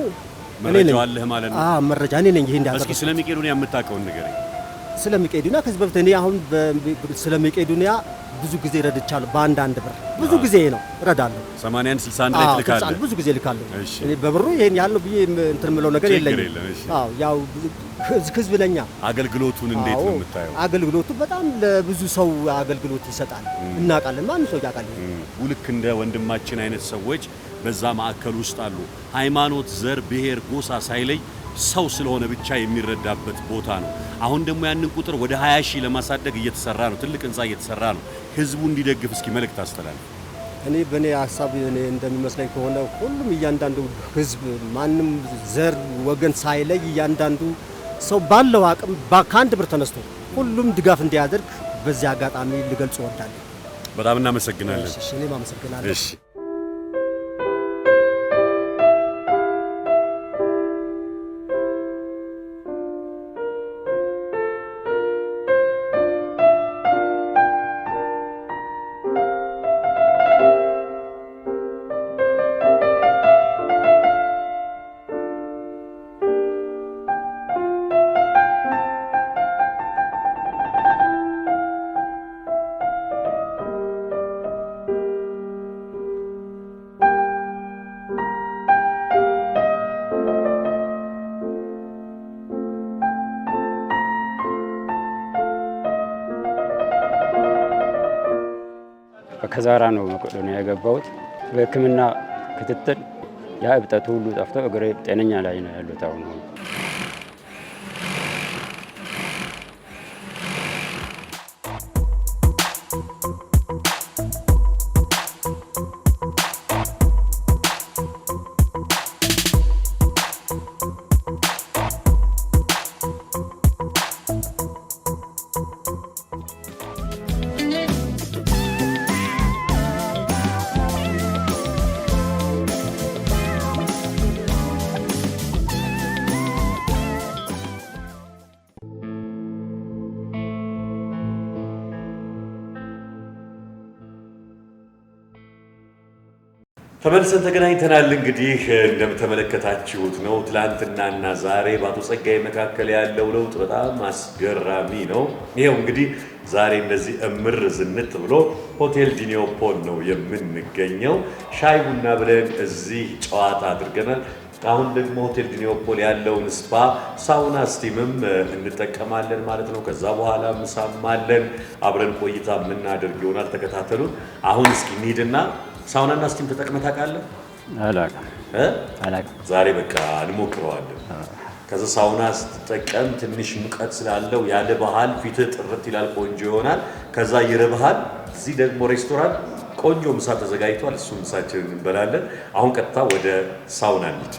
መረጃው አለህ ማለት ነው? አዎ መረጃ እኔ ነኝ ይሄን ያደረኩት። እስኪ ስለ መቄዶንያ የምታውቀውን ንገረኝ። ስለ መቄዶንያ ከዚህ በፊት እኔ አሁን ስለ መቄዶንያ ብዙ ጊዜ ረድቻለሁ። በአንዳንድ ብር ብዙ ጊዜ ነው እረዳለሁ። 81 61 ላይ ልካለህ? ብዙ ጊዜ ልካለሁ። እኔ በብሩ ይሄን ያለው ብዬ እንትን ምለው ነገር የለኝም። አዎ ያው ህዝብ ነኛ። አገልግሎቱን እንዴት ነው የምታየው? አገልግሎቱ በጣም ለብዙ ሰው አገልግሎት ይሰጣል። እናውቃለን፣ ማንም ሰው ያውቃል። ልክ እንደ ወንድማችን አይነት ሰዎች በዛ ማዕከል ውስጥ አሉ። ሃይማኖት፣ ዘር፣ ብሔር፣ ጎሳ ሳይለይ ሰው ስለሆነ ብቻ የሚረዳበት ቦታ ነው። አሁን ደግሞ ያንን ቁጥር ወደ 20 ሺህ ለማሳደግ እየተሰራ ነው። ትልቅ ህንጻ እየተሰራ ነው። ህዝቡ እንዲደግፍ እስኪ መልእክት አስተላልፍ። እኔ በእኔ ሀሳብ እንደሚመስለኝ ከሆነ ሁሉም እያንዳንዱ ህዝብ ማንም ዘር ወገን ሳይለይ እያንዳንዱ ሰው ባለው አቅም ከአንድ ብር ተነስቶ ሁሉም ድጋፍ እንዲያደርግ በዚህ አጋጣሚ ልገልጽ እወዳለሁ። በጣም እናመሰግናለን። እሺ እኔም አመሰግናለሁ። እሺ ከዛራ ነው መቄዶንያ የገባሁት። በሕክምና ክትትል ያ እብጠቱ ሁሉ ጠፍቶ እግሬ ጤነኛ ላይ ነው ያሉት አሁን። ተመልሰን ተገናኝተናል። እንግዲህ እንደምተመለከታችሁት ነው ትላንትናና ዛሬ በአቶ ጸጋዬ መካከል ያለው ለውጥ በጣም አስገራሚ ነው። ይኸው እንግዲህ ዛሬ እንደዚህ እምር ዝንጥ ብሎ ሆቴል ዲኒዮፖል ነው የምንገኘው። ሻይ ቡና ብለን እዚህ ጨዋታ አድርገናል። አሁን ደግሞ ሆቴል ዲኒዮፖል ያለውን ስፓ ሳውና ስቲምም እንጠቀማለን ማለት ነው። ከዛ በኋላ ምሳም አለን። አብረን ቆይታ የምናደርግ ይሆናል። ተከታተሉን። አሁን እስኪ እንሂድና ሳውናና ስቲም ተጠቅመህ ታውቃለህ? አላውቅም። ዛሬ በቃ እንሞክረዋለን። ከዛ ሳውና ስትጠቀም ትንሽ ሙቀት ስላለው ያለ ባህል ፊትህ ጥርት ይላል፣ ቆንጆ ይሆናል። ከዛ ይርብሃል። እዚህ ደግሞ ሬስቶራንት ቆንጆ ምሳ ተዘጋጅቷል። እሱ ምሳችንን እንበላለን። አሁን ቀጥታ ወደ ሳውና እንሂድ።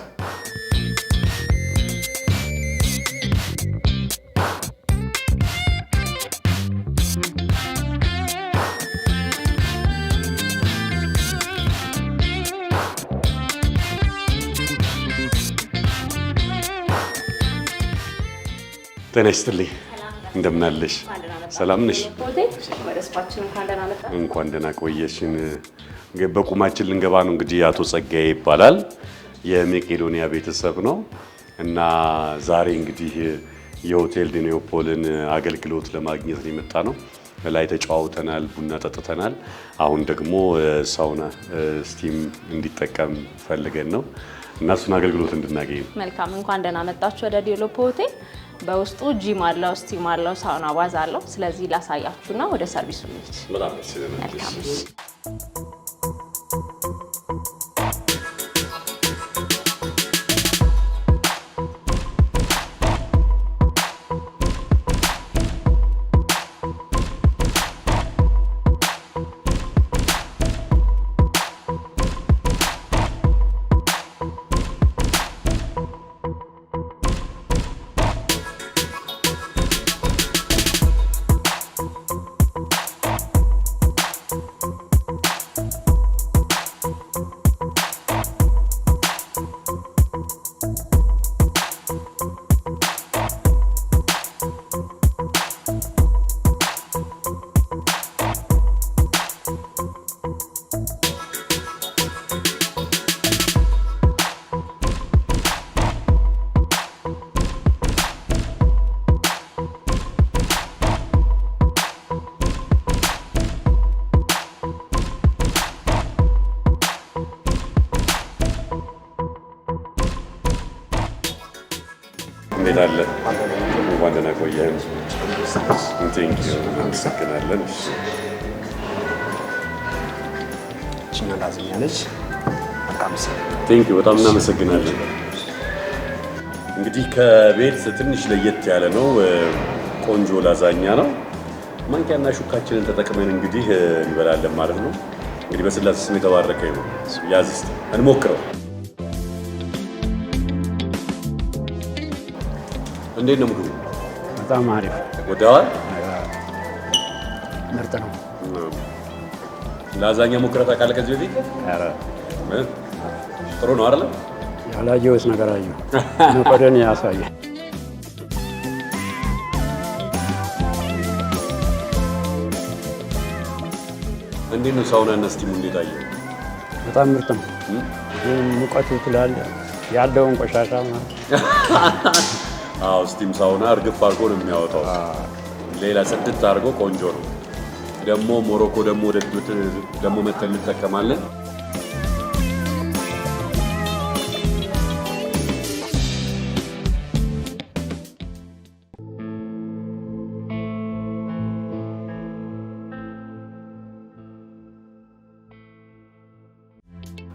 ጤና ይስጥልኝ። እንደምን አለሽ? ሰላም ነሽ? እንኳን ደህና ቆየሽን። በቁማችን ልንገባ ነው። እንግዲህ አቶ ጸጋዬ ይባላል። የሜቄዶኒያ ቤተሰብ ነው እና ዛሬ እንግዲህ የሆቴል ዲኒዮፖልን አገልግሎት ለማግኘት ነው የመጣ ነው። ላይ ተጨዋውተናል፣ ቡና ጠጥተናል። አሁን ደግሞ ሳውና ስቲም እንዲጠቀም ፈልገን ነው እና እሱን አገልግሎት እንድናገኝ ነው። መልካም፣ እንኳን ደህና መጣችሁ ወደ ዲኒዮፖል ሆቴል። በውስጡ ጂም አለው፣ ስቲም አለው፣ ሳውና ባዝ አለው። ስለዚህ ላሳያችሁና ወደ ሰርቪሱ እንሂድ። በጣም ደስ ይላል። እንዴት አለ? እንኳን ደህና ቆየህ። ቴንኪው፣ እናመሰግናለን። ቴንኪው፣ በጣም እናመሰግናለን። እንግዲህ ከቤት ትንሽ ለየት ያለ ነው። ቆንጆ ላዛኛ ነው። ማንኪያና ሹካችንን ተጠቅመን እንግዲህ እንበላለን ማለት ነው። እንግዲህ በስላሴ ስም የተባረከ ይሁን። ያዝ እስኪ እንሞክረው። እንዴት ነው ምግቡ? በጣም አሪፍ። ወደዋል? ምርጥ ነው። ላዛኛ ሞክረህ ታውቃለህ ከዚህ በፊት? ኧረ ጥሩ ነው አይደል? ያላየሁት ነገር አየሁ። መቆደን ያሳየ። እንዴት ነው ሳውናና ስቲሙ እንዴት አየህ? በጣም ምርጥ ነው። ግን ሙቀቱ ስላለ ያለውን ቆሻሻ ማለት አዎ፣ ስቲም ሳውና እርግፍ አድርጎ ነው የሚያወጣው። ሌላ ጽድት አድርጎ ቆንጆ ነው። ደግሞ ሞሮኮ ደግሞ ደግሞ መተን እንጠቀማለን።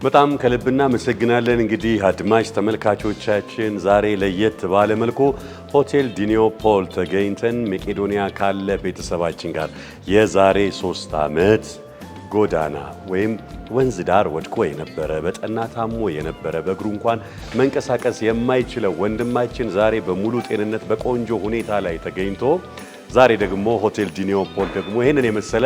በጣም ከልብ እናመሰግናለን። እንግዲህ አድማጭ ተመልካቾቻችን ዛሬ ለየት ባለ መልኩ ሆቴል ዲኒዮፖል ተገኝተን መቄዶንያ ካለ ቤተሰባችን ጋር የዛሬ 3 ዓመት ጎዳና ወይም ወንዝ ዳር ወድቆ የነበረ በጠና ታሞ የነበረ በእግሩ እንኳን መንቀሳቀስ የማይችለው ወንድማችን ዛሬ በሙሉ ጤንነት በቆንጆ ሁኔታ ላይ ተገኝቶ ዛሬ ደግሞ ሆቴል ዲኒዮፖል ደግሞ ይህንን የመሰለ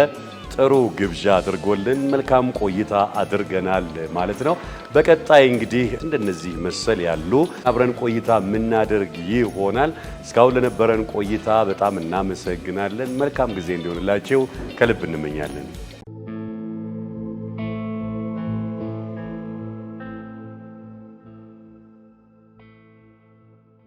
ጥሩ ግብዣ አድርጎልን መልካም ቆይታ አድርገናል ማለት ነው። በቀጣይ እንግዲህ እንደነዚህ መሰል ያሉ አብረን ቆይታ የምናደርግ ይሆናል። እስካሁን ለነበረን ቆይታ በጣም እናመሰግናለን። መልካም ጊዜ እንዲሆንላችሁ ከልብ እንመኛለን።